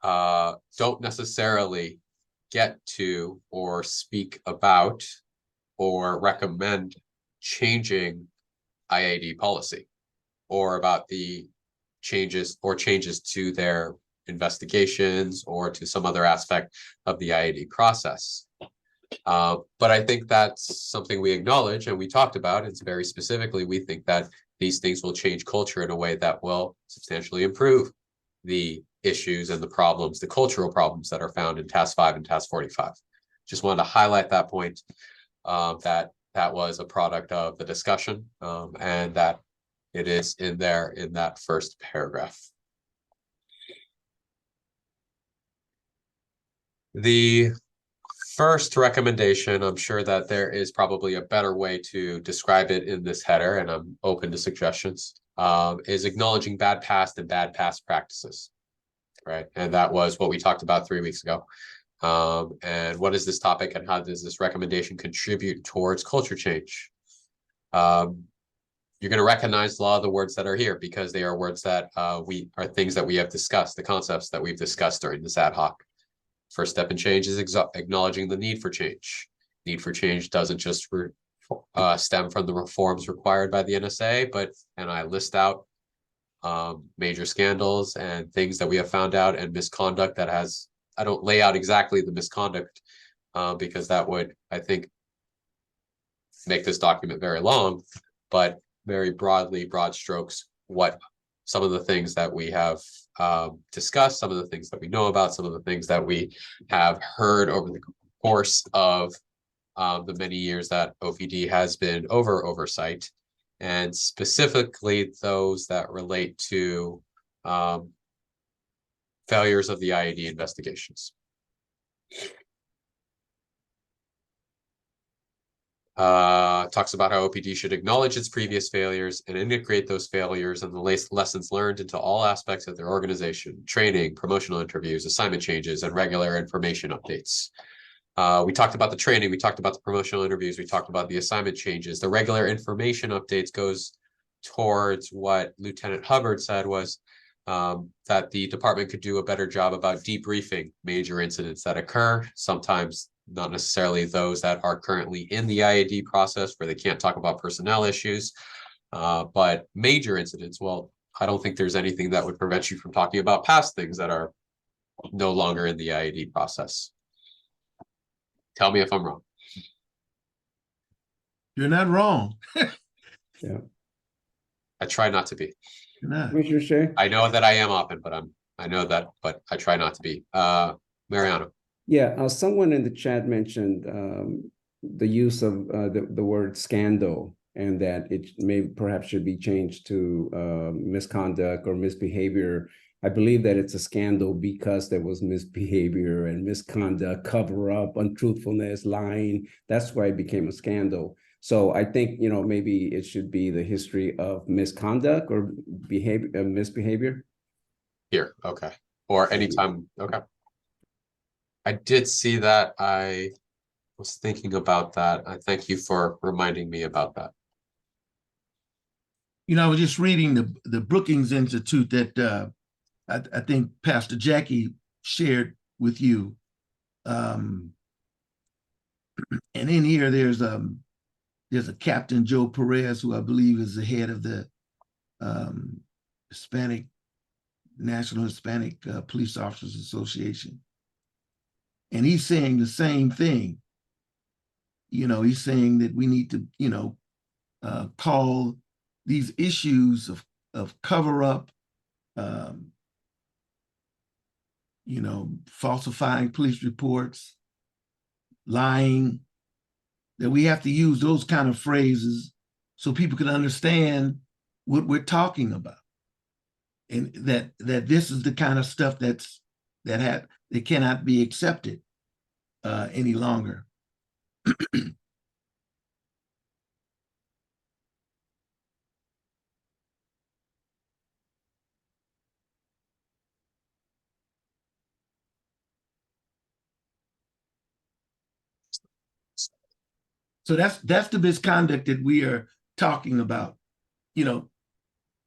don't necessarily get to or speak about or recommend changing IAD policy, or about the changes to their investigations or to some other aspect of the IAD process. But I think that's something we acknowledge and we talked about. It's very specifically, we think that these things will change culture in a way that will substantially improve the issues and the problems, the cultural problems that are found in Task 5 and Task 45. Just wanted to highlight that point, that was a product of the discussion, and that it is in there in that first paragraph. The first recommendation, I'm sure that there is probably a better way to describe it in this header, and I'm open to suggestions, is acknowledging bad past and bad past practices, right? And that was what we talked about 3 weeks ago. And what is this topic, and how does this recommendation contribute towards culture change? You're going to recognize a lot of the words that are here because they are words that we are things that we have discussed, the concepts that we've discussed during this ad hoc. First step in change is acknowledging the need for change. Need for change doesn't just stem from the reforms required by the NSA, and I list out major scandals and things that we have found out and misconduct that has, I don't lay out exactly the misconduct because that would, I think, make this document very long, but very broadly, broad strokes, what some of the things that we have discussed, some of the things that we know about, some of the things that we have heard over the course of the many years that OPD has been oversight, and specifically those that relate to failures of the IAD investigations. Talks about how OPD should acknowledge its previous failures and integrate those failures and the lessons learned into all aspects of their organization: training, promotional interviews, assignment changes, and regular information updates. We talked about the training, we talked about the promotional interviews, we talked about the assignment changes. The regular information updates goes towards what Lieutenant Hubbard said was that the department could do a better job about debriefing major incidents that occur, sometimes not necessarily those that are currently in the IAD process where they can't talk about personnel issues, but major incidents. Well, I don't think there's anything that would prevent you from talking about past things that are no longer in the IAD process. Tell me if I'm wrong. You're not wrong. Yeah. I try not to be. You're not. Commissioner Shea? I know that I am often, but I know that, but I try not to be. Mariano. Yeah, someone in the chat mentioned the use of the word scandal, and that it may perhaps should be changed to misconduct or misbehavior. I believe that it's a scandal because there was misbehavior and misconduct, cover up, untruthfulness, lying. That's why it became a scandal. So I think, maybe it should be the history of misconduct or misbehavior. Here, okay. Or anytime, okay. I did see that. I was thinking about that. I thank you for reminding me about that. I was just reading the Brookings Institute that I think Pastor Jackie shared with you. And in here, there's a Captain Joe Perez, who I believe is the head of the National Hispanic Police Officers Association. And he's saying the same thing. He's saying that we need to, call these issues of cover up, falsifying police reports, lying, that we have to use those kind of phrases so people can understand what we're talking about. And that this is the kind of stuff that cannot be accepted any longer. So that's the misconduct that we are talking about.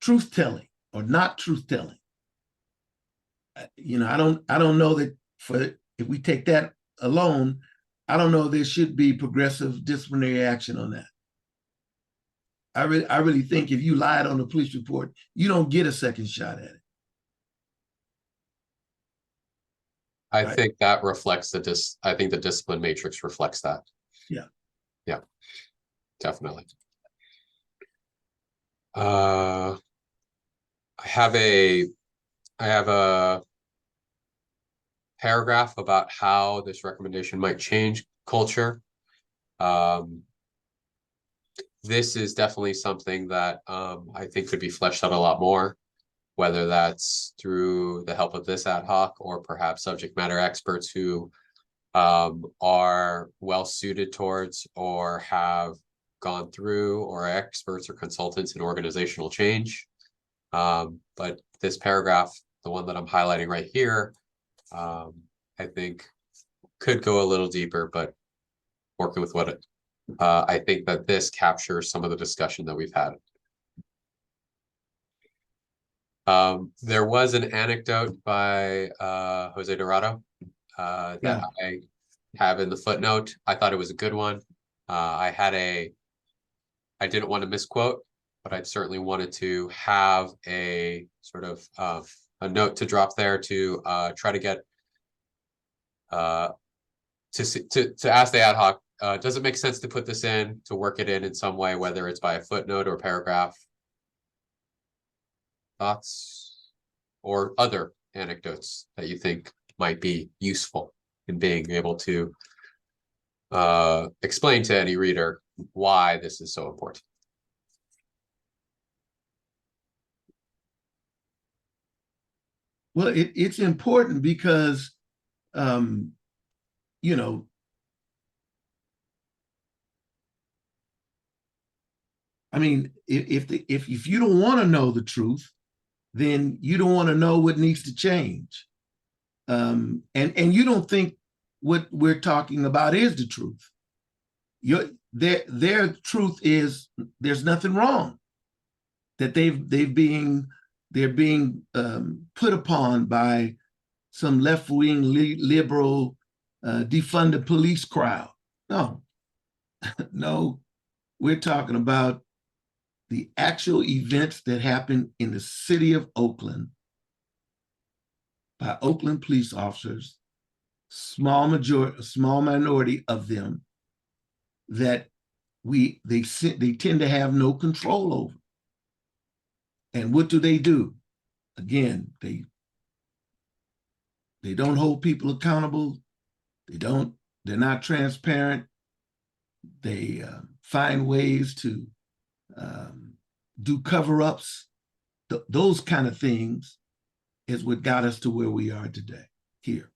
Truth telling or not truth telling. I don't know that if we take that alone, I don't know there should be progressive disciplinary action on that. I really think if you lied on a police report, you don't get a second shot at it. I think that reflects I think the discipline matrix reflects that. Yeah. Yeah, definitely. I have a paragraph about how this recommendation might change culture. This is definitely something that I think could be fleshed out a lot more, whether that's through the help of this ad hoc or perhaps subject matter experts who are well suited towards or have gone through or are experts or consultants in organizational change. But this paragraph, the one that I'm highlighting right here, I think could go a little deeper, but working with what I think that this captures some of the discussion that we've had. There was an anecdote by Jose Dorado that I have in the footnote. I thought it was a good one. I didn't want to misquote, but I certainly wanted to have a sort of a note to drop there to try to get to ask the ad hoc, does it make sense to put this in, to work it in some way, whether it's by a footnote or paragraph? Thoughts or other anecdotes that you think might be useful in being able to explain to any reader why this is so important? Well, it's important because, you know, I mean, if you don't want to know the truth, then you don't want to know what needs to change. And you don't think what we're talking about is the truth. Their truth is there's nothing wrong. That they're being put upon by some left-wing liberal defund the police crowd. No, no, we're talking about the actual events that happened in the city of Oakland by Oakland police officers, small minority of them that they tend to have no control over. And what do? Again, they don't hold people accountable. They're not transparent. They find ways to do cover-ups. Those kind of things is what got us to where we are today here.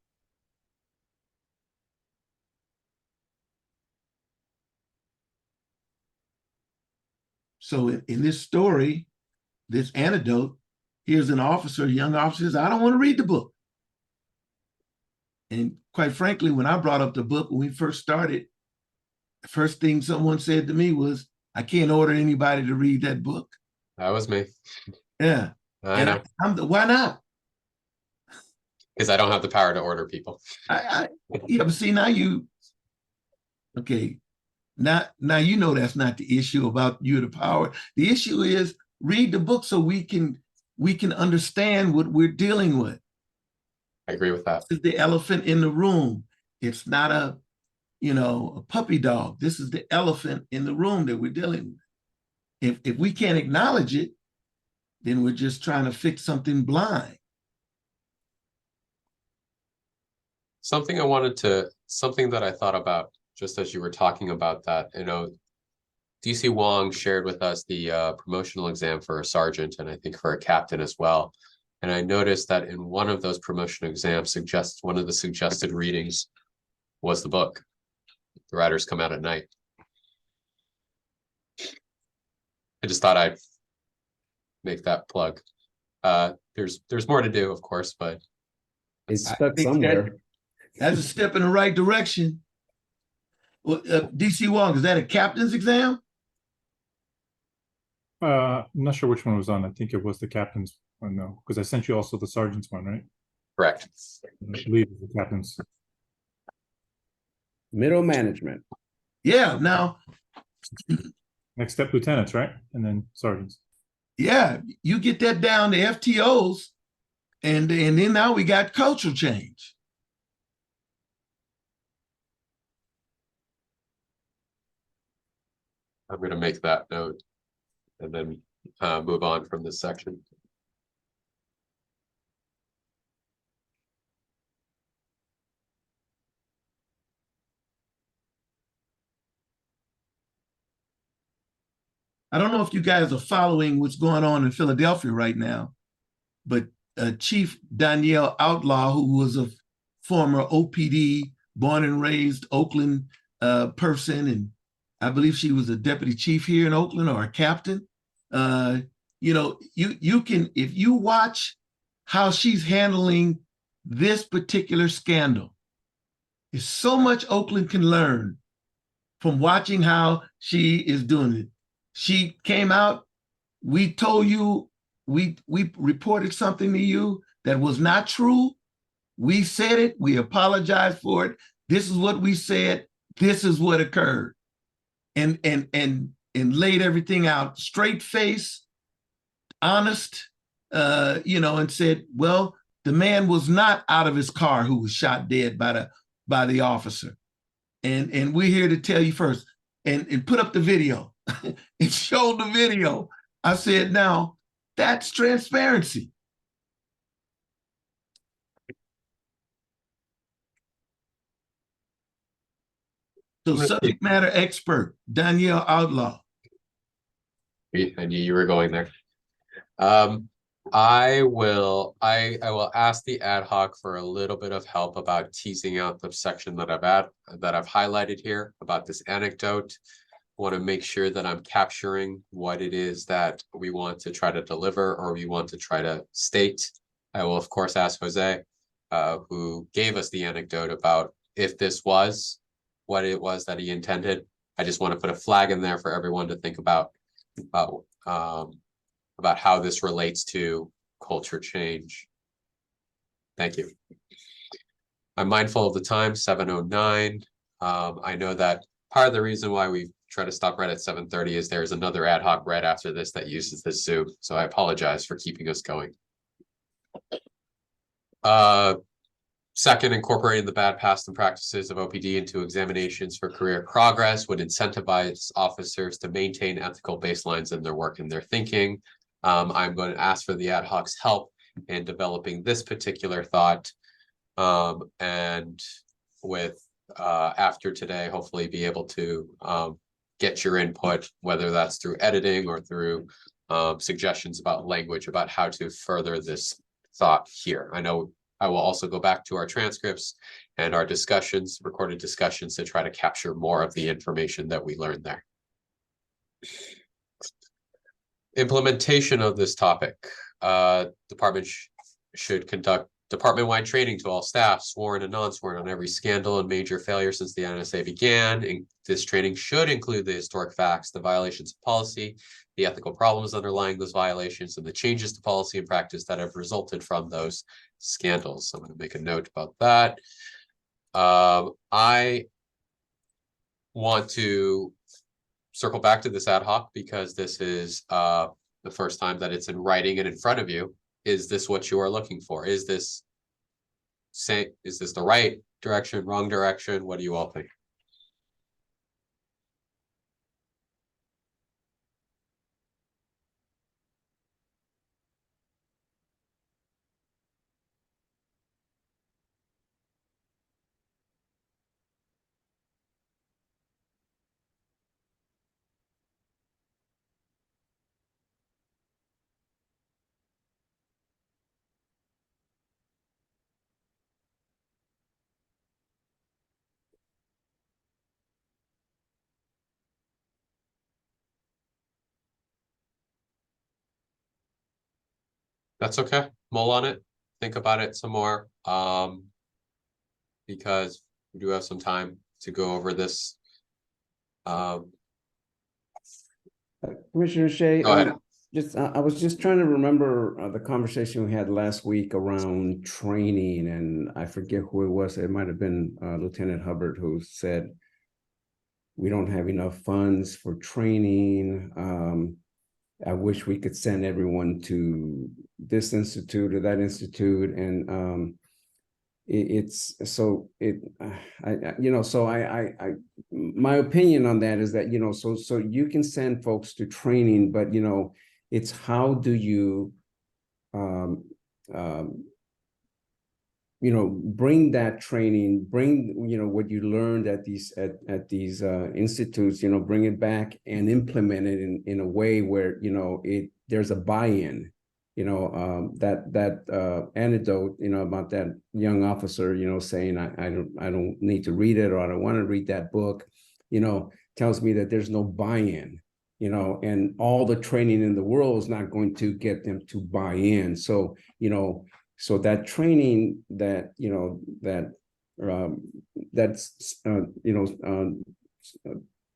So in this story, this anecdote, here's an officer, a young officer says, I don't want to read the book. And quite frankly, when I brought up the book, when we first started, the first thing someone said to me was, I can't order anybody to read that book. That was me. Yeah. I know. Why not? Because I don't have the power to order people. Yeah, but see, now you know that's not the issue about you the power. The issue is read the book so we can understand what we're dealing with. I agree with that. This is the elephant in the room. It's not a puppy dog. This is the elephant in the room that we're dealing with. If we can't acknowledge it, then we're just trying to fix something blind. Something that I thought about just as you were talking about that, DC Wong shared with us the promotional exam for a sergeant and I think for a captain as well. And I noticed that in one of those promotion exams, one of the suggested readings was the book, The Riders Come Out at Night. I just thought I'd make that plug. There's more to do, of course, but It's stuck somewhere. That's a step in the right direction. Well, DC Wong, is that a captain's exam? I'm not sure which one was on. I think it was the captain's one, though, because I sent you also the sergeant's one, right? correct. I believe it was the captain's. Middle management. Yeah. Now, Next step, lieutenants, right? And then sergeants. yeah, you get that down to FTOs, and then now we got cultural change. I'm going to make that note and then move on from this section. I don't know if you guys are following what's going on in Philadelphia right now, but Chief Danielle Outlaw, who was a former OPD, born and raised Oakland person, and I believe she was a deputy chief here in Oakland or a captain. You know, you can, if you watch how she's handling this particular scandal, there's so much Oakland can learn from watching how she is doing it. She came out, we told you, we reported something to you that was not true. We said it, we apologized for it. This is what we said, this is what occurred. And laid everything out, straight face, honest, you know, and said, well, the man was not out of his car who was shot dead by the officer. And we're here to tell you first, and put up the video. It showed the video. I said, now that's transparency. So subject matter expert, Danielle Outlaw. I knew you were going there. I will ask the ad hoc for a little bit of help about teasing out the section that I've highlighted here about this anecdote. I want to make sure that I'm capturing what it is that we want to try to deliver or we want to try to state. I will of course ask Jose, who gave us the anecdote, about if this was what it was that he intended. I just want to put a flag in there for everyone to think about how this relates to culture change. Thank you. I'm mindful of the time, 7:09. I know that part of the reason why we try to stop right at 7:30 is there's another ad hoc right after this that uses this Zoom. So I apologize for keeping us going. Second, incorporating the bad past and practices of OPD into examinations for career progress would incentivize officers to maintain ethical baselines in their work and their thinking. I'm going to ask for the ad hoc's help in developing this particular thought, and with after today, hopefully be able to get your input, whether that's through editing or through suggestions about language, about how to further this thought here. I know I will also go back to our transcripts and our discussions, recorded discussions, to try to capture more of the information that we learned there. Implementation of this topic. Department should conduct department-wide training to all staff, sworn and non-sworn, on every scandal and major failure since the NSA began. And this training should include the historic facts, the violations of policy, the ethical problems underlying those violations, and the changes to policy and practice that have resulted from those scandals. So I'm going to make a note about that. I want to circle back to this ad hoc because this is the first time that it's in writing and in front of you. Is this what you are looking for? Is this the right direction, wrong direction? What do you all think? That's okay. Mull on it. Think about it some more. Because we do have some time to go over this. Commissioner Shea, Go ahead. I was just trying to remember the conversation we had last week around training, and I forget who it was. It might have been Lieutenant Hubbard who said we don't have enough funds for training. I wish we could send everyone to this institute or that institute, and my opinion on that is that, so you can send folks to training, but It's how do you, um, um, bring that training, bring, what you learned at these institutes, bring it back and implement it in a way where, there's a buy-in. That anecdote, about that young officer, saying, I don't need to read it, or I don't want to read that book, tells me that there's no buy-in, and all the training in the world is not going to get them to buy in. So, so that training that, that's,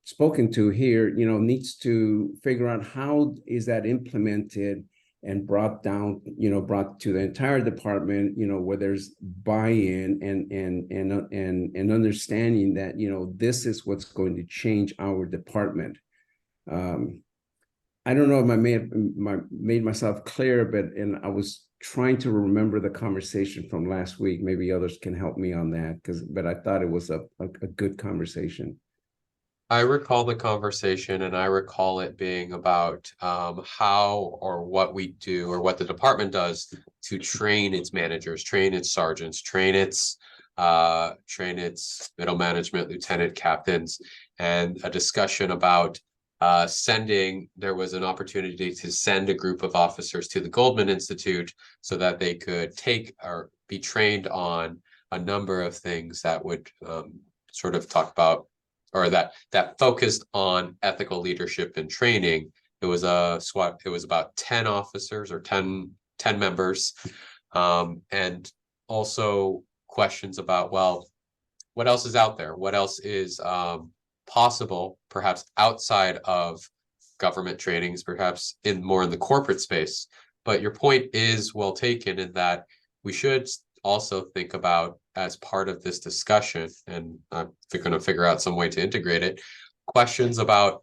spoken to here, needs to figure out how is that implemented and brought down, brought to the entire department, where there's buy-in and understanding that, this is what's going to change our department. I don't know if I made myself clear, and I was trying to remember the conversation from last week. Maybe others can help me on that, but I thought it was a good conversation. I recall the conversation, and I recall it being about how or what we do, or what the department does to train its managers, train its sergeants, train its middle management, lieutenant captains, and a discussion about there was an opportunity to send a group of officers to the Goldman Institute so that they could take or be trained on a number of things that would sort of talk about, or that focused on ethical leadership and training. It was it was about 10 officers, or 10 members, and also questions about, well, what else is out there? What else is possible, perhaps outside of government trainings, perhaps more in the corporate space? But your point is well taken, in that we should also think about, as part of this discussion, and I'm going to figure out some way to integrate it, questions about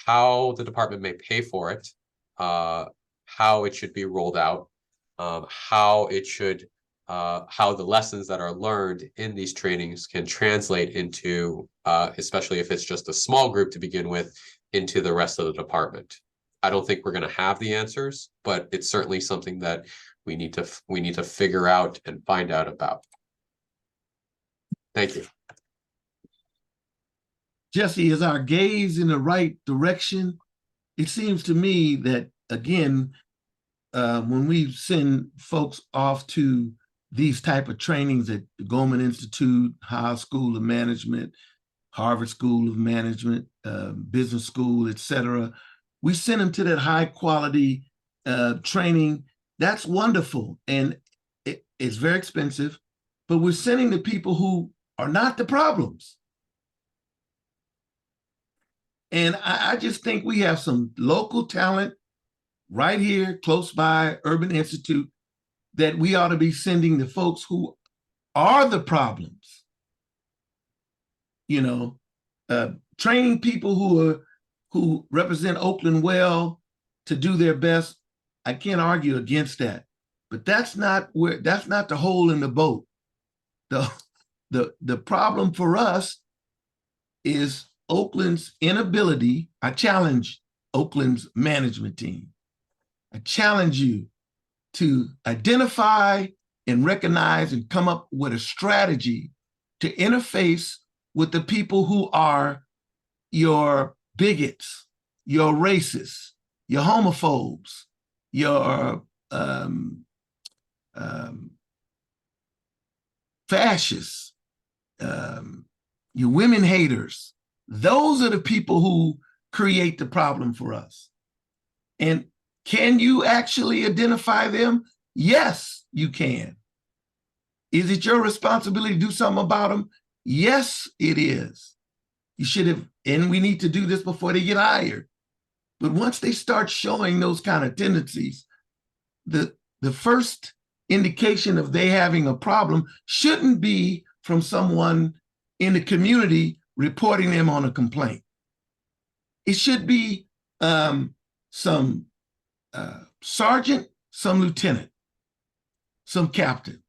how the department may pay for it, how it should be rolled out, how the lessons that are learned in these trainings can translate into, especially if it's just a small group to begin with, into the rest of the department. I don't think we're going to have the answers, but it's certainly something that we need to figure out and find out about. Thank you. Jesse, is our gaze in the right direction? It seems to me that, again, when we send folks off to these type of trainings at the Goldman Institute, High School of Management, Harvard School of Management, Business School, etc., we send them to that high quality training. That's wonderful, and it's very expensive, but we're sending the people who are not the problems. And I just think we have some local talent right here close by Urban Institute that we ought to be sending the folks who are the problems. Training people who represent Oakland well to do their best. I can't argue against that, but that's not the hole in the boat. The problem for us is Oakland's inability. I challenge Oakland's management team. I challenge you to identify and recognize and come up with a strategy to interface with the people who are your bigots, your racists, your homophobes, your fascists, your women haters. Those are the people who create the problem for us. And can you actually identify them? Yes, you can. Is it your responsibility to do something about them? Yes, it is. You should have, and we need to do this before they get hired. But once they start showing those kind of tendencies, the first indication of they having a problem shouldn't be from someone in the community reporting them on a complaint. It should be some sergeant, some lieutenant, some captain.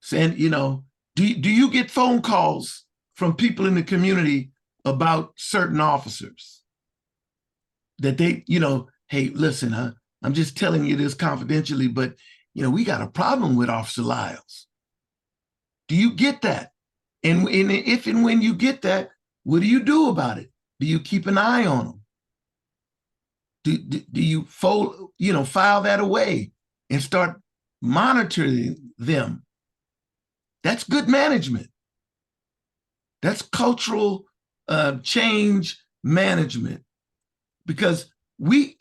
Saying, do you get phone calls from people in the community about certain officers? that they, hey, listen, huh? I'm just telling you this confidentially, but we got a problem with Officer Lyles. Do you get that? And if and when you get that, what do you do about it? Do you keep an eye on them? Do you file that away and start monitoring them? That's good management. That's cultural change management, because we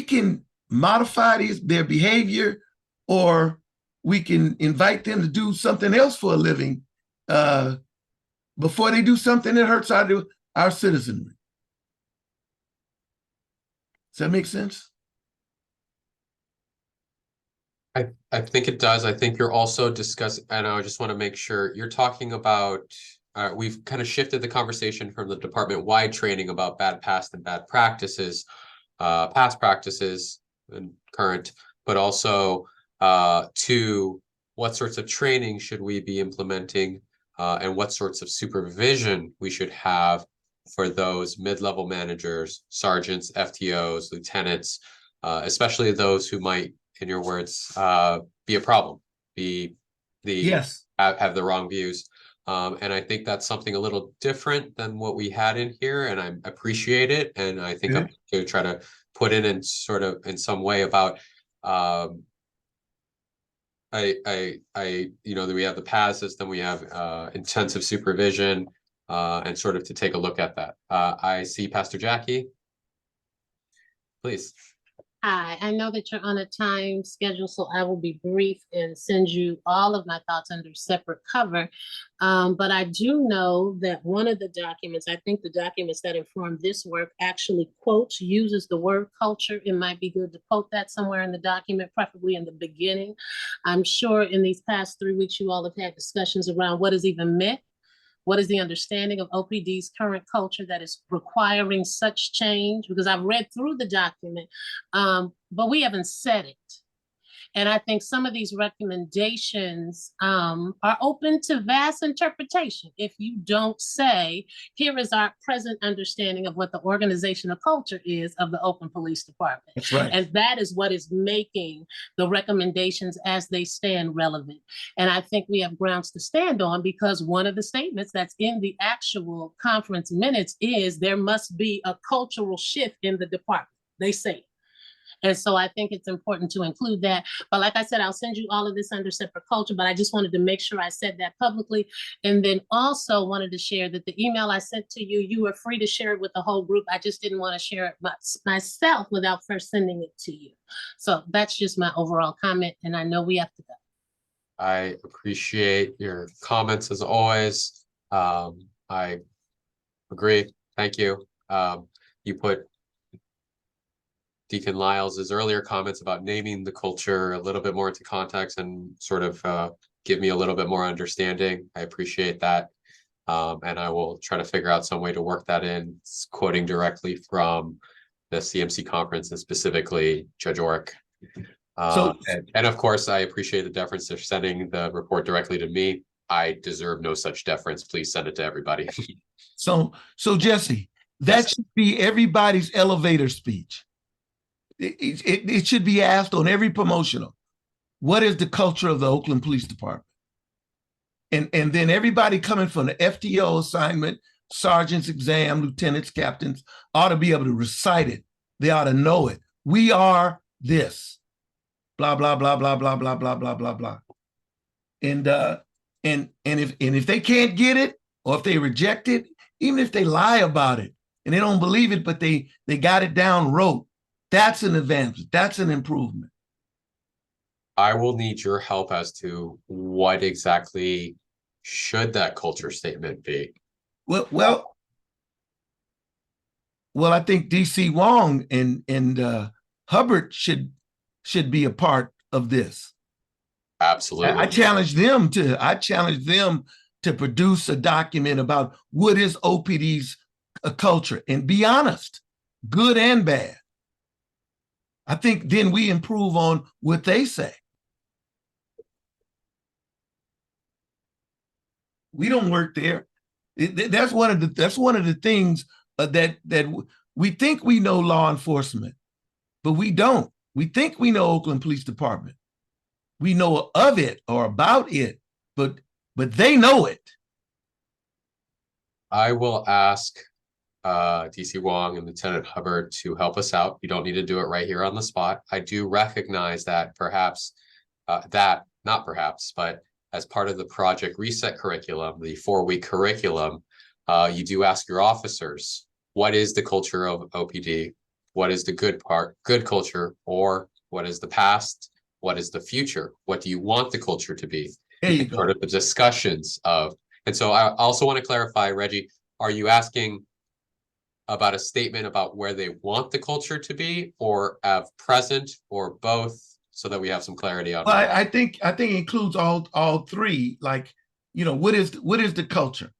can modify their behavior, or we can invite them to do something else for a living before they do something that hurts our citizenry. Does that make sense? I think it does. I think you're also discussing, and I just want to make sure you're talking about, we've kind of shifted the conversation from the department-wide training about bad past and bad practices, past practices and current, but also to what sorts of training should we be implementing, and what sorts of supervision we should have for those mid-level managers, sergeants, FTOs, lieutenants, especially those who might, in your words, be a problem, Yes. have the wrong views. And I think that's something a little different than what we had in here, and I appreciate it. And I think I'm going to try to put in sort of in some way about that we have the PAS system, we have intensive supervision, and sort of to take a look at that. I see Pastor Jackie. Please. Hi, I know that you're on a time schedule, so I will be brief and send you all of my thoughts under separate cover. But I do know that one of the documents, I think the documents that inform this work actually uses the word culture. It might be good to quote that somewhere in the document, preferably in the beginning. I'm sure in these past 3 weeks, you all have had discussions around what is even meant. What is the understanding of OPD's current culture that is requiring such change? Because I've read through the document, but we haven't said it. And I think some of these recommendations are open to vast interpretation. If you don't say, here is our present understanding of what the organizational culture is of the Oakland Police Department. That's right. And that is what is making the recommendations as they stand relevant. And I think we have grounds to stand on, because one of the statements that's in the actual conference minutes is there must be a cultural shift in the department. They say it. And so I think it's important to include that. But like I said, I'll send you all of this under separate culture, but I just wanted to make sure I said that publicly. And then also wanted to share that the email I sent to you, you were free to share it with the whole group. I just didn't want to share it myself without first sending it to you. So that's just my overall comment. And I know we have to go. I appreciate your comments as always. I agree. Thank you. You put Deacon Lyles's earlier comments about naming the culture a little bit more into context and sort of give me a little bit more understanding. I appreciate that. And I will try to figure out some way to work that in, quoting directly from the CMC conference and specifically Judge Orrick. And of course, I appreciate the deference of sending the report directly to me. I deserve no such deference. Please send it to everybody. So Jesse, that should be everybody's elevator speech. It should be asked on every promotional. What is the culture of the Oakland Police Department? And then everybody coming from the FTO assignment, sergeants exam, lieutenants, captains, ought to be able to recite it. They ought to know it. We are this. Blah, blah, blah, blah, blah, blah, blah, blah, blah, blah. And if they can't get it, or if they reject it, even if they lie about it and they don't believe it, but they got it down rote, that's an advancement. That's an improvement. I will need your help as to what exactly should that culture statement be. Well, I think DC Wong and Hubbard should be a part of this. Absolutely. I challenge them to produce a document about what is OPD's culture, and be honest, good and bad. I think then we improve on what they say. We don't work there. That's one of the things that We think we know law enforcement, but we don't. We think we know Oakland Police Department. We know of it or about it, but they know it. I will ask DC Wong and Lieutenant Hubbard to help us out. You don't need to do it right here on the spot. I do recognize that perhaps not perhaps, but as part of the Project Reset curriculum, the 4-week curriculum, you do ask your officers, what is the culture of OPD? What is the good culture, or what is the past? What is the future? What do you want the culture to be? There you go. Sort of the discussions of, and so I also want to clarify, Reggie, are you asking about a statement about where they want the culture to be, or of present, or both, so that we have some clarity on? Well, I think it includes all three. Like, you know, what is the culture,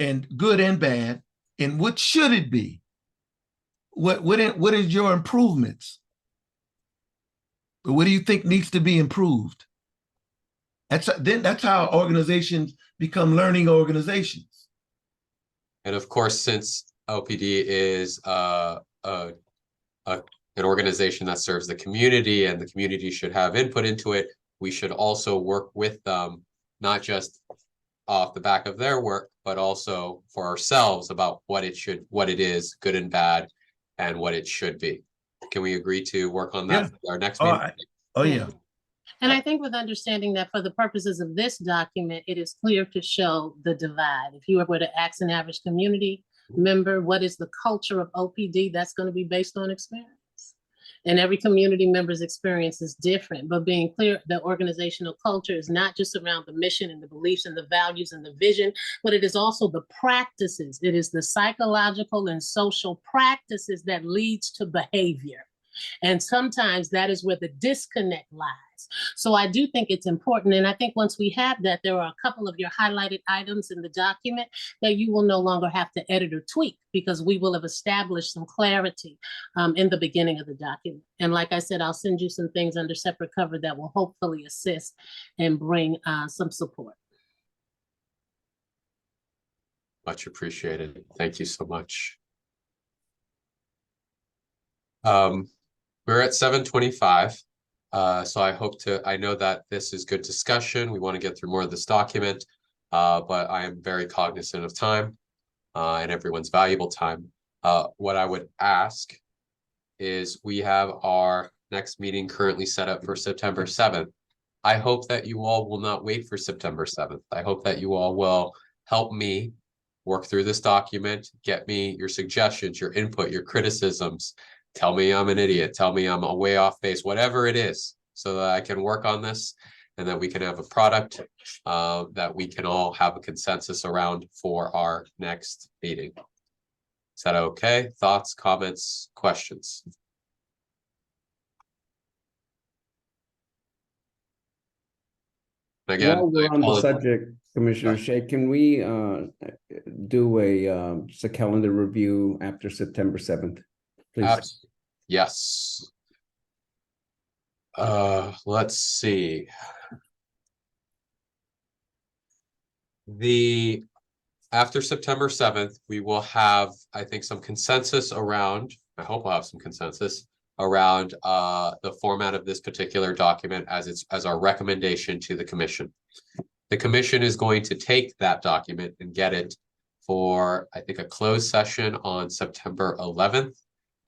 and good and bad, and what should it be? What is your improvements? What do you think needs to be improved? That's how organizations become learning organizations. And of course, since OPD is an organization that serves the community, and the community should have input into it, we should also work with them, not just off the back of their work, but also for ourselves about what it is, good and bad, and what it should be. Can we agree to work on that for our next meeting? Oh yeah. And I think with understanding that for the purposes of this document, it is clear to show the divide. If you were to ask an average community member, what is the culture of OPD, that's going to be based on experience. And every community member's experience is different, but being clear that organizational culture is not just around the mission and the beliefs and the values and the vision, but it is also the practices. It is the psychological and social practices that leads to behavior. And sometimes that is where the disconnect lies. So I do think it's important. And I think once we have that, there are a couple of your highlighted items in the document that you will no longer have to edit or tweak, because we will have established some clarity in the beginning of the document. And like I said, I'll send you some things under separate cover that will hopefully assist and bring some support. Much appreciated. Thank you so much. We're at 7:25. So I know that this is good discussion. We want to get through more of this document, but I am very cognizant of time and everyone's valuable time. What I would ask is, we have our next meeting currently set up for September 7th. I hope that you all will not wait for September 7th. I hope that you all will help me work through this document, get me your suggestions, your input, your criticisms. Tell me I'm an idiot. Tell me I'm a way off base, whatever it is, so that I can work on this and that we can have a product that we can all have a consensus around for our next meeting. Is that okay? Thoughts, comments, questions? Again, while we're I on the apologize. subject, Commissioner Shea, can we do just a calendar review after September 7th, please? Yes. Let's see. After September 7th, we will have, I think, some consensus around, I hope we'll have some consensus around the format of this particular document as our recommendation to the commission. The commission is going to take that document and get it for, I think, a closed session on September 11th,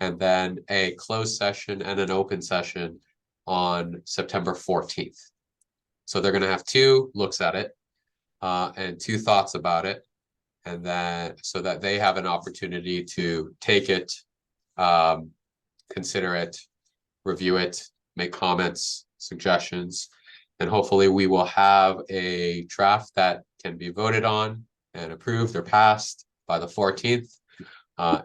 and then a closed session and an open session on September 14th. So they're going to have 2 looks at it and 2 thoughts about it, and then so that they have an opportunity to take it, consider it, review it, make comments, suggestions, and hopefully we will have a draft that can be voted on and approved or passed by the 14th.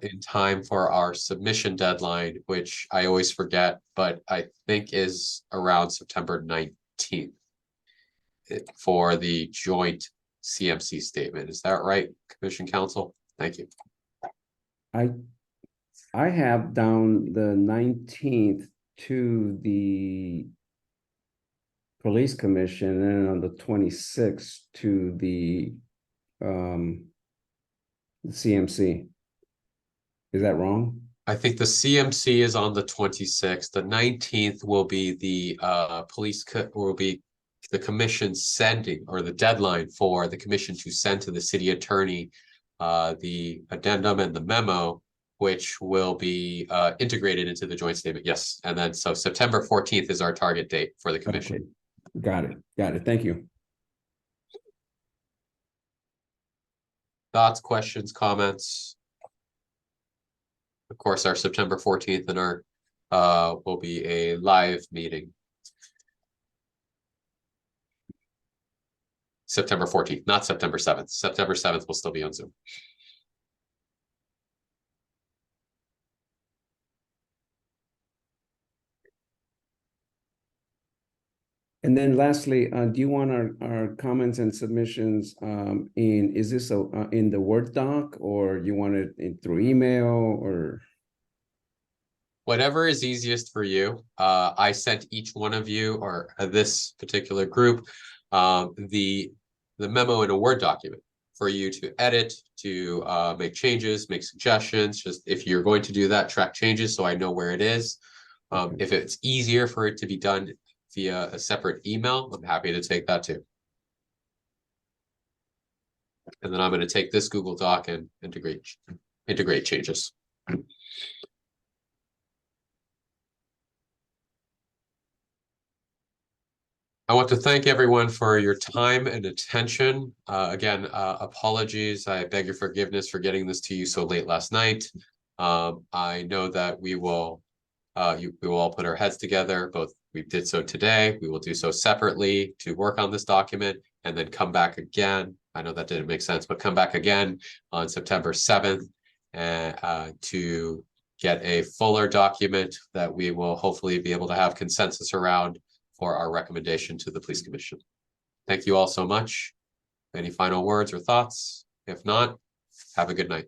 In time for our submission deadline, which I always forget, but I think is around September 19th for the joint CMC statement. Is that right, Commission Counsel? Thank you. I have down the 19th to the Police Commission, and on the 26th to the CMC. Is that wrong? I think the CMC is on the 26th. The 19th will be the will be the commission sending, or the deadline for the commission to send to the city attorney the addendum and the memo, which will be integrated into the joint statement. Yes. And then so September 14th is our target date for the commission. Okay. Got it. Got it. Thank you. Thoughts, questions, comments? Of course, our September 14th and our will be a live meeting. September 14th, not September 7th. September 7th will still be on Zoom. And then lastly, do you want our comments and submissions is this in the Word doc, or you want it through email, or? Whatever is easiest for you. I sent each one of you, or this particular group, the memo in a Word document for you to edit, to make changes, make suggestions. Just if you're going to do that, track changes so I know where it is. If it's easier for it to be done via a separate email, I'm happy to take that too. And then I'm going to take this Google Doc and integrate changes. I want to thank everyone for your time and attention. Again, apologies. I beg your forgiveness for getting this to you so late last night. I know that we will all put our heads together. We did so today. We will do so separately to work on this document and then come back again. I know that didn't make sense, but come back again on September 7th to get a fuller document that we will hopefully be able to have consensus around for our recommendation to the Police Commission. Thank you all so much. Any final words or thoughts? If not, have a good night.